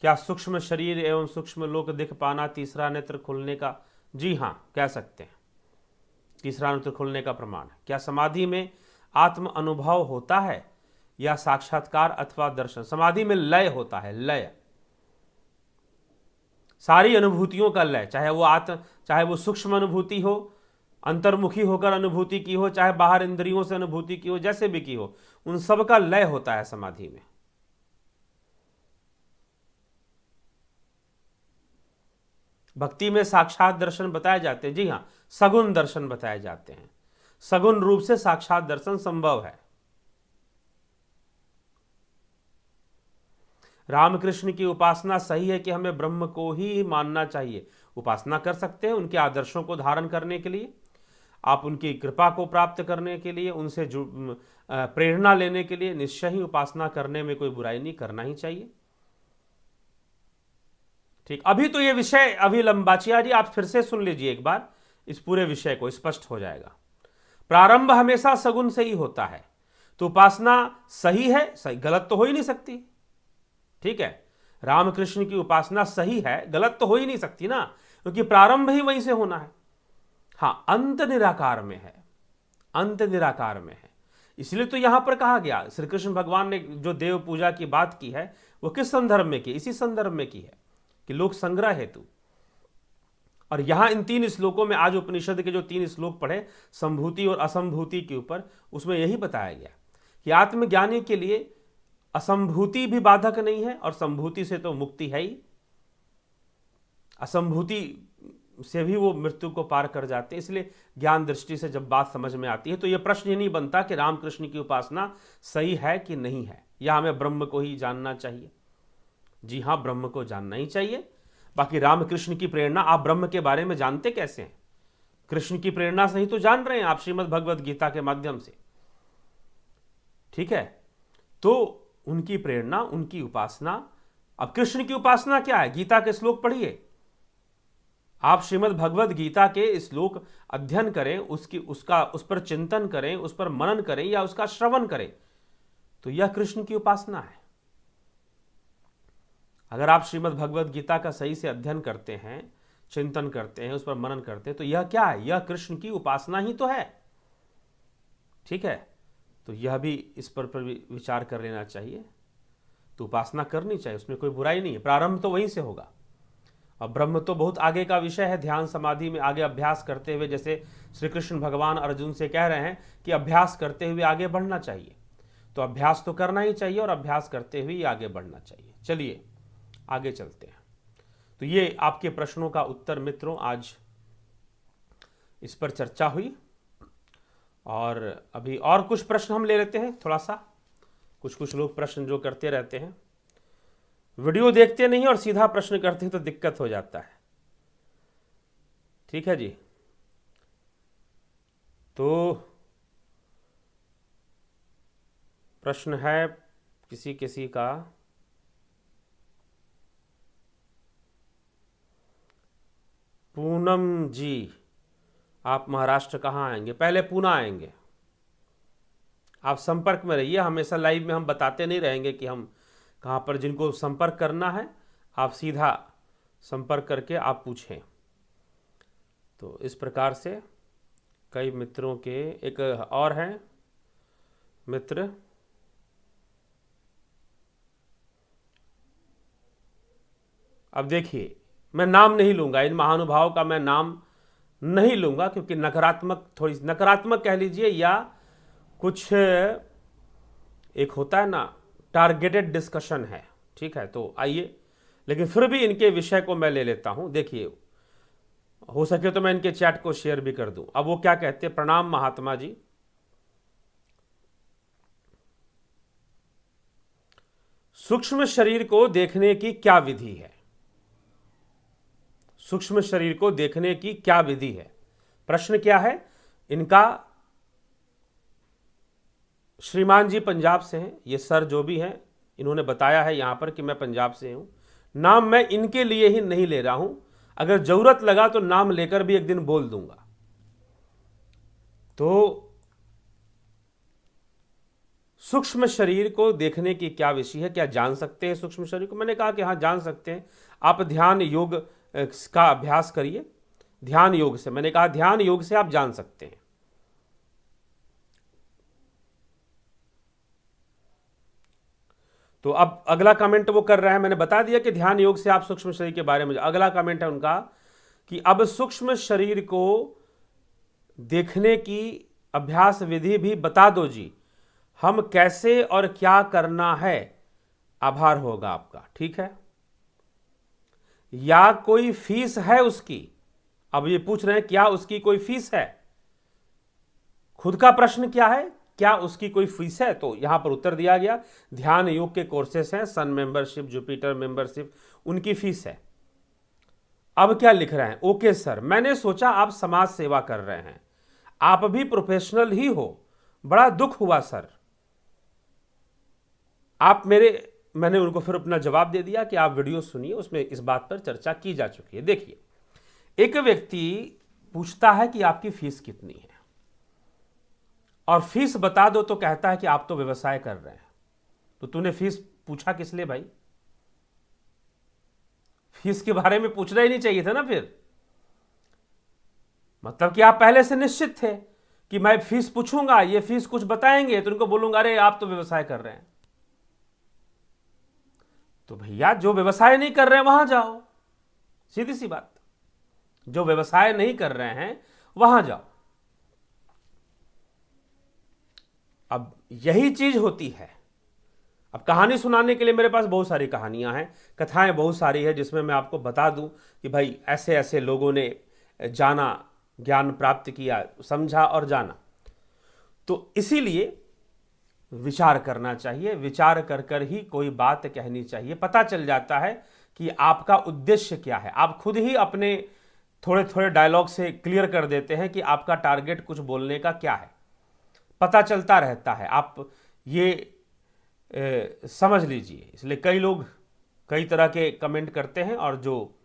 क्या सूक्ष्म शरीर एवं सूक्ष्म लोक दिख पाना तीसरा नेत्र खुलने का? जी हाँ, कह सकते हैं, तीसरा नेत्र खुलने का प्रमाण है। क्या समाधि में आत्म अनुभव होता है या साक्षात्कार अथवा दर्शन? समाधि में लय होता है, लय, सारी अनुभूतियों का लय, चाहे वो सूक्ष्म अनुभूति हो, अंतर्मुखी होकर अनुभूति की हो, चाहे बाहर इंद्रियों से अनुभूति की हो, जैसे भी की हो, उन सब का लय होता है समाधि में। भक्ति में साक्षात दर्शन बताए जाते हैं। जी हाँ, सगुण दर्शन बताए जाते हैं। सगुण रूप से साक्षात दर्शन संभव है। रामकृष्ण की उपासना सही है कि हमें ब्रह्म को ही मानना चाहिए? उपासना कर सकते हैं उनके आदर्शों को धारण करने के लिए, आप उनकी कृपा को प्राप्त करने के लिए, उनसे प्रेरणा लेने के लिए निश्चय ही उपासना करने में कोई बुराई नहीं, करना ही चाहिए। ठीक, अभी तो ये विषय अभी लंबाचिया जी आप फिर से सुन लीजिए एक बार, इस पूरे विषय को स्पष्ट हो जाएगा। प्रारंभ हमेशा सगुण से ही होता है, तो उपासना सही है, सही गलत तो हो ही नहीं सकती। ठीक है, रामकृष्ण की उपासना सही है, गलत तो हो ही नहीं सकती ना, क्योंकि प्रारंभ ही वहीं से होना है। हाँ, अंत निराकार में है, अंत निराकार में है। इसलिए तो यहां पर कहा गया, श्री कृष्ण भगवान ने जो देव पूजा की बात की है वो किस संदर्भ में की? इसी संदर्भ में की है कि लोक संग्रह हेतु। और यहां इन 3 श्लोकों में, आज उपनिषद के जो 3 श्लोक पढ़े संभूति और असंभूति के ऊपर, उसमें यही बताया गया कि आत्मज्ञानी के लिए असंभूति भी बाधक नहीं है और संभूति से तो मुक्ति है ही। असंभूति से भी वो मृत्यु को पार कर जाते हैं। इसलिए ज्ञान दृष्टि से जब बात समझ में आती है तो यह प्रश्न ही नहीं बनता कि रामकृष्ण की उपासना सही है कि नहीं है, या हमें ब्रह्म को ही जानना चाहिए। जी हाँ, ब्रह्म को जानना ही चाहिए। बाकी रामकृष्ण की प्रेरणा, आप ब्रह्म के बारे में जानते कैसे हैं? कृष्ण की प्रेरणा से ही तो जान रहे हैं आप, श्रीमद् भगवद गीता के माध्यम से। ठीक है, तो उनकी प्रेरणा, उनकी उपासना। अब कृष्ण की उपासना क्या है? गीता के श्लोक पढ़िए आप, श्रीमद् भगवद गीता के श्लोक अध्ययन करें, उस पर चिंतन करें, उस पर मनन करें या उसका श्रवण करें, तो यह कृष्ण की उपासना है। अगर आप श्रीमद् भगवद गीता का सही से अध्ययन करते हैं, चिंतन करते हैं, उस पर मनन करते हैं, तो यह क्या है? यह कृष्ण की उपासना ही तो है। ठीक है, तो यह भी इस पर भी विचार कर लेना चाहिए। तो उपासना करनी चाहिए, उसमें कोई बुराई नहीं है। प्रारंभ तो वहीं से होगा। अब ब्रह्म तो बहुत आगे का विषय है, ध्यान समाधि में आगे अभ्यास करते हुए, जैसे श्री कृष्ण भगवान अर्जुन से कह रहे हैं कि अभ्यास करते हुए आगे बढ़ना चाहिए, तो अभ्यास तो करना ही चाहिए और अभ्यास करते हुए आगे बढ़ना चाहिए। चलिए आगे चलते हैं। तो ये आपके प्रश्नों का उत्तर मित्रों, आज इस पर चर्चा हुई। और अभी और कुछ प्रश्न हम ले लेते हैं थोड़ा सा। कुछ लोग प्रश्न जो करते रहते हैं, वीडियो देखते नहीं और सीधा प्रश्न करते हैं तो दिक्कत हो जाता है। ठीक है जी, तो प्रश्न है किसी का, पूनम जी आप महाराष्ट्र कहाँ आएंगे? पहले पूना आएंगे। आप संपर्क में रहिए, हमेशा लाइव में हम बताते नहीं रहेंगे कि हम कहाँ पर। जिनको संपर्क करना है आप सीधा संपर्क करके आप पूछें। तो इस प्रकार से कई मित्रों के, एक और हैं मित्र, अब देखिए मैं नाम नहीं लूँगा, इन महानुभावों का मैं नाम नहीं लूँगा, क्योंकि थोड़ी नकारात्मक कह लीजिए, या कुछ एक होता है ना, टारगेटेड डिस्कशन है। ठीक है, तो आइए, लेकिन फिर भी इनके विषय को मैं ले लेता हूँ। देखिए, हो सके तो मैं इनके चैट को शेयर भी कर दूं। अब वो क्या कहते हैं? प्रणाम महात्मा जी, सूक्ष्म शरीर को देखने की क्या विधि है? सूक्ष्म शरीर को देखने की क्या विधि है? प्रश्न क्या है इनका? श्रीमान जी पंजाब से हैं, ये सर जो भी हैं, इन्होंने बताया है यहां पर कि मैं पंजाब से हूं। नाम मैं इनके लिए ही नहीं ले रहा हूं, अगर जरूरत लगा तो नाम लेकर भी एक दिन बोल दूंगा। तो सूक्ष्म शरीर को देखने की क्या विषय है? क्या जान सकते हैं सूक्ष्म शरीर को? मैंने कहा कि हाँ, जान सकते हैं। आप ध्यान योग का अभ्यास करिए, ध्यान योग से। मैंने कहा ध्यान योग से आप जान सकते हैं। तो अब अगला कमेंट वो कर रहा है, मैंने बता दिया कि ध्यान योग से आप सूक्ष्म शरीर के बारे में। अगला कमेंट है उनका कि अब सूक्ष्म शरीर को देखने की अभ्यास विधि भी बता दो जी, हम कैसे और क्या करना है? आभार होगा आपका। ठीक है, या कोई फीस है उसकी? अब ये पूछ रहे हैं क्या उसकी कोई फीस है? खुद का प्रश्न क्या है, क्या उसकी कोई फीस है? तो यहां पर उत्तर दिया गया, ध्यान योग के कोर्सेस हैं, सन मेंबरशिप, जुपिटर मेंबरशिप, उनकी फीस है। अब क्या लिख रहे हैं? ओके सर, मैंने सोचा आप समाज सेवा कर रहे हैं, आप भी प्रोफेशनल ही हो। बड़ा दुख हुआ सर। मैंने उनको फिर अपना जवाब दे दिया कि आप वीडियो सुनिए, उसमें इस बात पर चर्चा की जा चुकी है। देखिए, एक व्यक्ति पूछता है कि आपकी फीस कितनी है, और फीस बता दो तो कहता है कि आप तो व्यवसाय कर रहे हैं। तो तूने फीस पूछा किस लिए भाई? फीस के बारे में पूछना ही नहीं चाहिए था ना फिर। मतलब कि आप पहले से निश्चित थे कि मैं फीस पूछूंगा, ये फीस कुछ बताएंगे तो उनको बोलूंगा अरे आप तो व्यवसाय कर रहे हैं। तो भैया जो व्यवसाय नहीं कर रहे हैं वहां जाओ, सीधी सी बात। जो व्यवसाय नहीं कर रहे हैं वहां जाओ। अब यही चीज होती है। अब कहानी सुनाने के लिए मेरे पास बहुत सारी कहानियां हैं, कथाएं बहुत सारी है, जिसमें मैं आपको बता दूं कि भाई ऐसे ऐसे लोगों ने जाना, ज्ञान प्राप्त किया, समझा और जाना। तो इसीलिए विचार करना चाहिए, विचार कर कर ही कोई बात कहनी चाहिए। पता चल जाता है कि आपका उद्देश्य क्या है। आप खुद ही अपने थोड़े थोड़े डायलॉग से क्लियर कर देते हैं कि आपका टारगेट कुछ बोलने का क्या है, पता चलता रहता है। आप ये समझ लीजिए। इसलिए कई लोग कई तरह के कमेंट करते हैं, और जो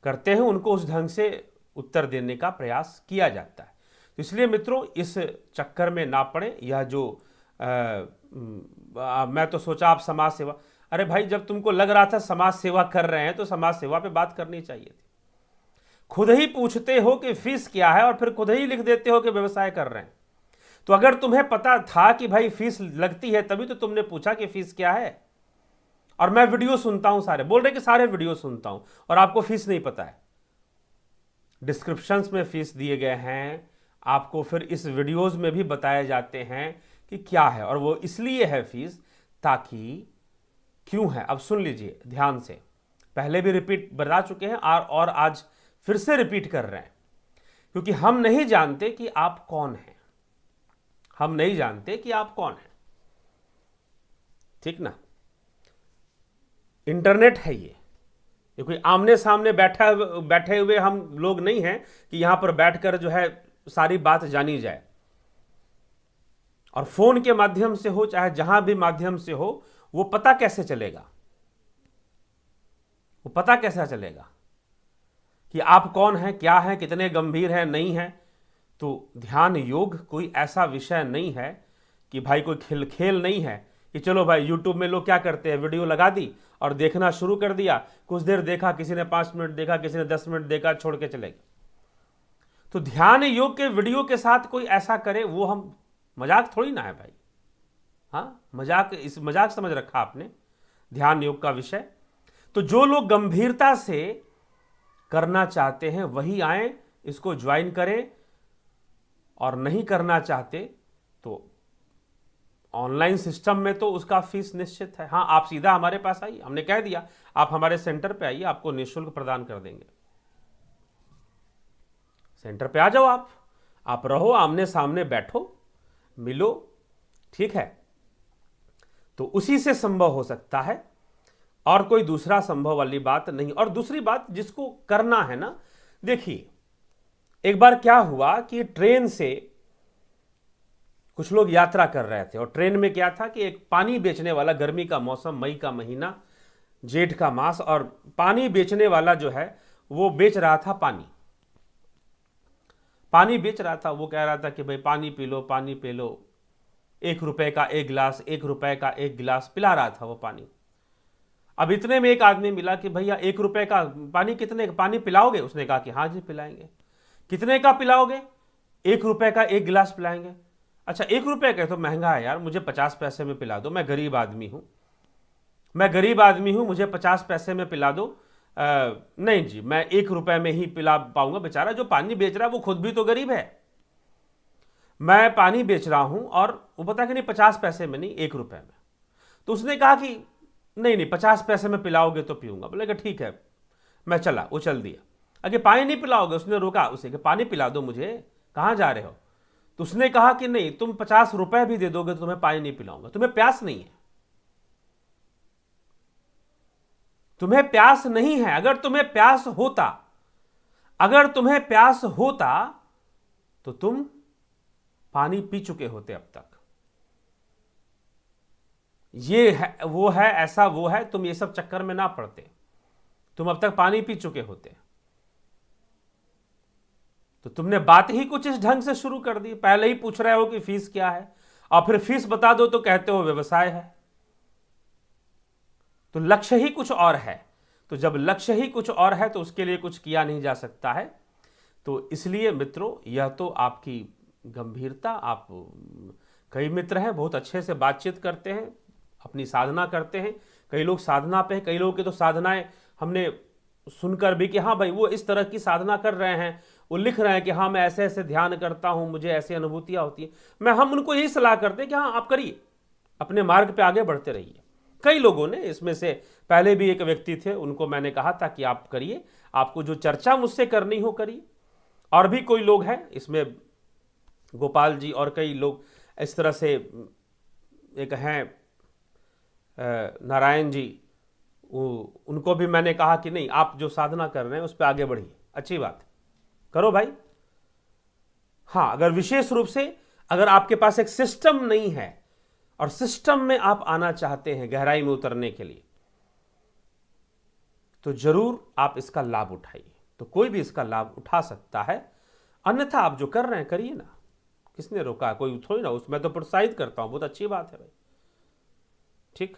करते हैं उनको उस ढंग से उत्तर देने का प्रयास किया जाता है। तो इसलिए मित्रों, इस चक्कर में ना पड़े। यह जो मैं तो सोचा आप समाज सेवा, अरे भाई जब तुमको लग रहा था समाज सेवा कर रहे हैं तो समाज सेवा पे बात करनी चाहिए थी। खुद ही पूछते हो कि फीस क्या है, और फिर खुद ही लिख देते हो कि व्यवसाय कर रहे हैं। तो अगर तुम्हें पता था कि भाई फीस लगती है, तभी तो तुमने पूछा कि फीस क्या है। और मैं वीडियो सुनता हूं, सारे बोल रहे कि सारे वीडियो सुनता हूं, और आपको फीस नहीं पता है। डिस्क्रिप्शंस में फीस दिए गए हैं, आपको फिर इस वीडियोस में भी बताए जाते हैं कि क्या है, और वो इसलिए है फीस ताकि क्यों है। अब सुन लीजिए ध्यान से, पहले भी रिपीट बता चुके हैं और आज फिर से रिपीट कर रहे हैं, क्योंकि हम नहीं जानते कि आप कौन हैं। हम नहीं जानते कि आप कौन हैं, ठीक ना। इंटरनेट है ये कोई आमने सामने बैठे हुए हम लोग नहीं हैं कि यहां पर बैठकर जो है सारी बात जानी जाए। और फोन के माध्यम से हो चाहे जहां भी माध्यम से हो, वो पता कैसे चलेगा? वो पता कैसे चलेगा कि आप कौन हैं, क्या हैं, कितने गंभीर हैं, नहीं हैं? तो ध्यान योग कोई ऐसा विषय नहीं है कि भाई कोई खेल नहीं है कि चलो भाई यूट्यूब में लोग क्या करते हैं, वीडियो लगा दी और देखना शुरू कर दिया। कुछ देर देखा, किसी ने 5 मिनट देखा, किसी ने 10 मिनट देखा, छोड़ के चले गए। तो ध्यान योग के वीडियो के साथ कोई ऐसा करे, वो हम मजाक थोड़ी ना है भाई। हाँ, मजाक, इस मजाक समझ रखा आपने ध्यान योग का विषय। तो जो लोग गंभीरता से करना चाहते हैं वही आए, इसको ज्वाइन करें, और नहीं करना चाहते तो ऑनलाइन सिस्टम में तो उसका फीस निश्चित है। हाँ, आप सीधा हमारे पास आइए, हमने कह दिया आप हमारे सेंटर पे आइए, आपको निःशुल्क प्रदान कर देंगे। सेंटर पे आ जाओ, आप रहो, आमने सामने बैठो, मिलो, ठीक है। तो उसी से संभव हो सकता है, और कोई दूसरा संभव वाली बात नहीं। और दूसरी बात जिसको करना है ना, देखिए एक बार क्या हुआ कि ट्रेन से कुछ लोग यात्रा कर रहे थे, और ट्रेन में क्या था कि एक पानी बेचने वाला, गर्मी का मौसम, मई का महीना, जेठ का मास, और पानी बेचने वाला जो है वो बेच रहा था पानी बेच रहा था। वो कह रहा था कि भाई पानी पी लो, पानी पी लो, 1 रुपए का 1 गिलास, 1 रुपए का 1 गिलास पिला रहा था वो पानी। अब इतने में एक आदमी मिला कि भैया 1 रुपए का पानी, कितने का पानी पिलाओगे? उसने कहा कि हाँ जी पिलाएंगे। कितने का पिलाओगे? 1 रुपए का 1 गिलास पिलाएंगे। अच्छा 1 रुपए का तो महंगा है यार, मुझे 50 पैसे में पिला दो, मैं गरीब आदमी हूं, मुझे 50 पैसे में पिला दो। नहीं जी, मैं 1 रुपए में ही पिला पाऊंगा। बेचारा जो पानी बेच रहा है वो खुद भी तो गरीब है। मैं पानी बेच रहा हूं, और वो पता कि नहीं 50 पैसे में नहीं, 1 रुपए में। तो उसने कहा कि नहीं 50 पैसे में पिलाओगे तो पीऊंगा। बोलेगा ठीक है, मैं चला, वो चल दिया। अगर पानी नहीं पिलाओगे, उसने रोका उसे कि पानी पिला दो मुझे, कहां जा रहे हो? तो उसने कहा कि नहीं, तुम 50 रुपए भी दे दोगे तो तुम्हें पानी नहीं पिलाऊंगा, तुम्हें प्यास नहीं है, तुम्हें प्यास नहीं है। अगर तुम्हें प्यास होता तो तुम पानी पी चुके होते अब तक। ये है वो है, ऐसा वो है, तुम ये सब चक्कर में ना पड़ते, तुम अब तक पानी पी चुके होते। तो तुमने बात ही कुछ इस ढंग से शुरू कर दी, पहले ही पूछ रहे हो कि फीस क्या है, और फिर फीस बता दो तो कहते हो व्यवसाय है। तो लक्ष्य ही कुछ और है। तो जब लक्ष्य ही कुछ और है तो उसके लिए कुछ किया नहीं जा सकता है। तो इसलिए मित्रों, यह तो आपकी गंभीरता, आप कई मित्र हैं बहुत अच्छे से बातचीत करते हैं, अपनी साधना करते हैं, कई लोग साधना पे, कई लोगों की तो साधनाएं हमने सुनकर भी कि हाँ भाई वो इस तरह की साधना कर रहे हैं, वो लिख रहे हैं कि हाँ मैं ऐसे ऐसे ध्यान करता हूं, मुझे ऐसी अनुभूतियां होती है। हम उनको यही सलाह करते हैं कि हाँ आप करिए, अपने मार्ग पे आगे बढ़ते रहिए। कई लोगों ने, इसमें से पहले भी एक व्यक्ति थे, उनको मैंने कहा था कि आप करिए, आपको जो चर्चा मुझसे करनी हो करिए। और भी कोई लोग हैं इसमें, गोपाल जी और कई लोग इस तरह से, एक हैं नारायण जी, उनको भी मैंने कहा कि नहीं, आप जो साधना कर रहे हैं उस पर आगे बढ़िए, अच्छी बात है, करो भाई। हाँ, अगर विशेष रूप से अगर आपके पास एक सिस्टम नहीं है और सिस्टम में आप आना चाहते हैं गहराई में उतरने के लिए, तो जरूर आप इसका लाभ उठाइए। तो कोई भी इसका लाभ उठा सकता है, अन्यथा आप जो कर रहे हैं करिए ना, किसने रोका, कोई थोड़ी ना, उसमें तो प्रोत्साहित करता हूं, बहुत अच्छी बात है भाई, ठीक।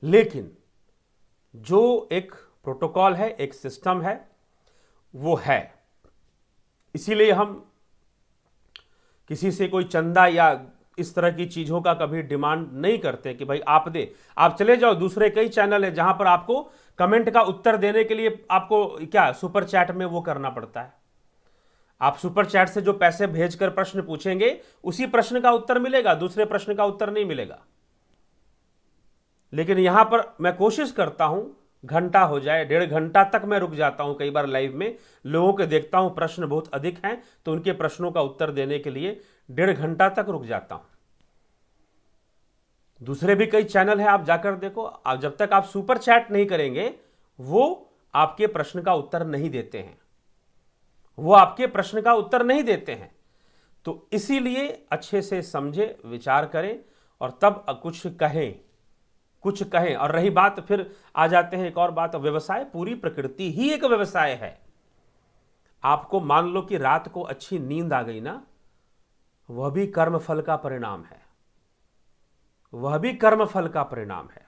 लेकिन जो एक प्रोटोकॉल है, एक सिस्टम है, वो है। इसीलिए हम किसी से कोई चंदा या इस तरह की चीजों का कभी डिमांड नहीं करते कि भाई आप दे। आप चले जाओ, दूसरे कई चैनल है जहां पर आपको कमेंट का उत्तर देने के लिए आपको क्या सुपर चैट में वो करना पड़ता है। आप सुपर चैट से जो पैसे भेजकर प्रश्न पूछेंगे उसी प्रश्न का उत्तर मिलेगा, दूसरे प्रश्न का उत्तर नहीं मिलेगा। लेकिन यहां पर मैं कोशिश करता हूं, घंटा हो जाए, 1.5 घंटा तक मैं रुक जाता हूं कई बार लाइव में, लोगों के देखता हूं प्रश्न बहुत अधिक हैं तो उनके प्रश्नों का उत्तर देने के लिए 1.5 घंटा तक रुक जाता हूं। दूसरे भी कई चैनल हैं, आप जाकर देखो, आप जब तक आप सुपर चैट नहीं करेंगे वो आपके प्रश्न का उत्तर नहीं देते हैं, वो आपके प्रश्न का उत्तर नहीं देते हैं। तो इसीलिए अच्छे से समझे, विचार करें और तब कुछ कहें। और रही बात, फिर आ जाते हैं एक और बात, व्यवसाय, पूरी प्रकृति ही एक व्यवसाय है। आपको मान लो कि रात को अच्छी नींद आ गई ना, वह भी कर्मफल का परिणाम है, वह भी कर्मफल का परिणाम है।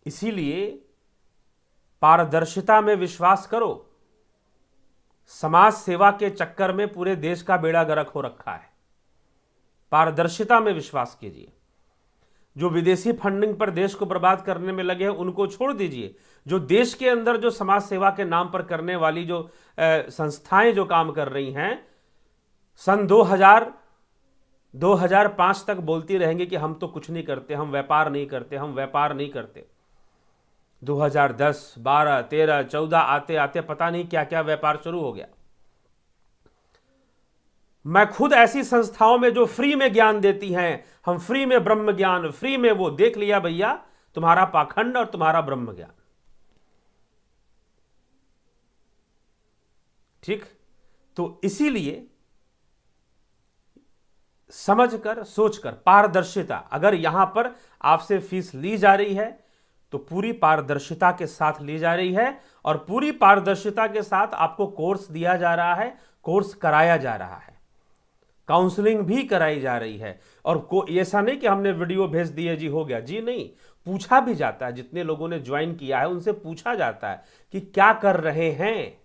इसीलिए पारदर्शिता में विश्वास करो। समाज सेवा के चक्कर में पूरे देश का बेड़ा गर्क हो रखा है। पारदर्शिता में विश्वास कीजिए। जो विदेशी फंडिंग पर देश को बर्बाद करने में लगे हैं उनको छोड़ दीजिए। जो देश के अंदर जो समाज सेवा के नाम पर करने वाली जो संस्थाएं जो काम कर रही हैं, सन 2005 तक बोलती रहेंगी कि हम तो कुछ नहीं करते, हम व्यापार नहीं करते, हम व्यापार नहीं करते। 2010, 12, 13, 14 आते आते पता नहीं क्या क्या व्यापार शुरू हो गया। मैं खुद ऐसी संस्थाओं में जो फ्री में ज्ञान देती हैं, हम फ्री में ब्रह्म ज्ञान, फ्री में वो देख लिया भैया तुम्हारा पाखंड और तुम्हारा ब्रह्म ज्ञान, ठीक। तो इसीलिए समझकर, सोचकर, पारदर्शिता, अगर यहां पर आपसे फीस ली जा रही है तो पूरी पारदर्शिता के साथ ली जा रही है, और पूरी पारदर्शिता के साथ आपको कोर्स दिया जा रहा है, कोर्स कराया जा रहा है, काउंसलिंग भी कराई जा रही है। और ऐसा नहीं कि हमने वीडियो भेज दिए जी हो गया, जी नहीं, पूछा भी जाता है। जितने लोगों ने ज्वाइन किया है उनसे पूछा जाता है कि क्या कर रहे हैं,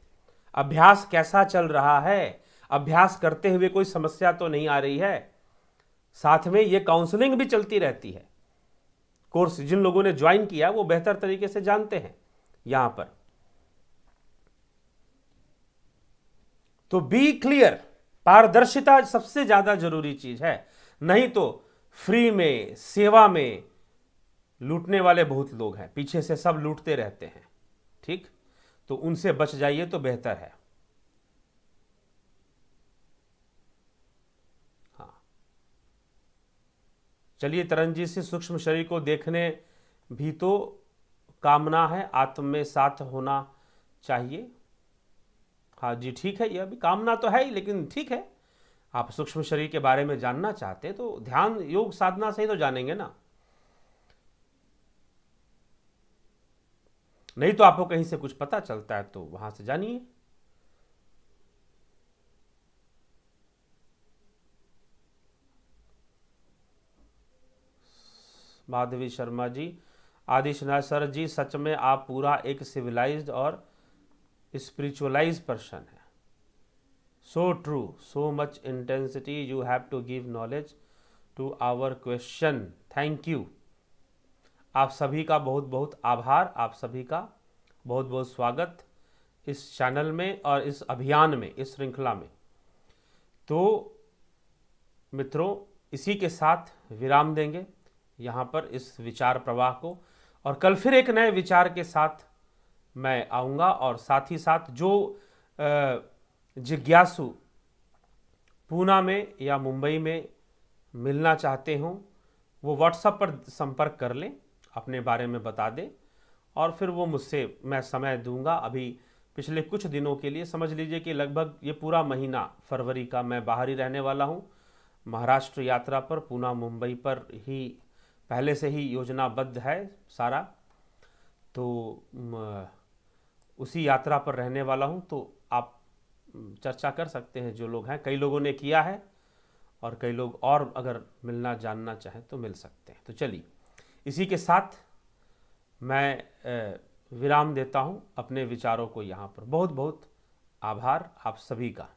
अभ्यास कैसा चल रहा है, अभ्यास करते हुए कोई समस्या तो नहीं आ रही है। साथ में ये काउंसलिंग भी चलती रहती है। कोर्स जिन लोगों ने ज्वाइन किया वो बेहतर तरीके से जानते हैं यहां पर। तो बी क्लियर, पारदर्शिता सबसे ज्यादा जरूरी चीज है। नहीं तो फ्री में, सेवा में लूटने वाले बहुत लोग हैं, पीछे से सब लूटते रहते हैं, ठीक। तो उनसे बच जाइए तो बेहतर है। चलिए, तरनजीत से सूक्ष्म शरीर को देखने भी तो कामना है, आत्म में साथ होना चाहिए। हाँ जी, ठीक है, यह भी कामना तो है ही, लेकिन ठीक है, आप सूक्ष्म शरीर के बारे में जानना चाहते हैं तो ध्यान योग साधना से ही तो जानेंगे ना, नहीं तो आपको कहीं से कुछ पता चलता है तो वहां से जानिए। माधवी शर्मा जी, आदिशनाथ सर जी, सच में आप पूरा एक सिविलाइज्ड और स्पिरिचुअलाइज पर्सन है। So true, so much intensity you have to give knowledge to our question, thank you. आप सभी का बहुत बहुत आभार, आप सभी का बहुत बहुत स्वागत इस चैनल में और इस अभियान में, इस श्रृंखला में। तो मित्रों, इसी के साथ विराम देंगे यहाँ पर इस विचार प्रवाह को, और कल फिर एक नए विचार के साथ मैं आऊँगा। और साथ ही साथ जो जिज्ञासु पूना में या मुंबई में मिलना चाहते हों वो व्हाट्सएप पर संपर्क कर लें, अपने बारे में बता दें और फिर वो मुझसे मैं समय दूंगा। अभी पिछले कुछ दिनों के लिए समझ लीजिए कि लगभग ये पूरा महीना फरवरी का मैं बाहर ही रहने वाला हूँ, महाराष्ट्र यात्रा पर, पूना मुंबई पर ही पहले से ही योजनाबद्ध है सारा, तो उसी यात्रा पर रहने वाला हूँ। तो आप चर्चा कर सकते हैं जो लोग हैं, कई लोगों ने किया है और कई लोग और अगर मिलना जानना चाहें तो मिल सकते हैं। तो चलिए, इसी के साथ मैं विराम देता हूँ अपने विचारों को यहाँ पर। बहुत बहुत आभार आप सभी का।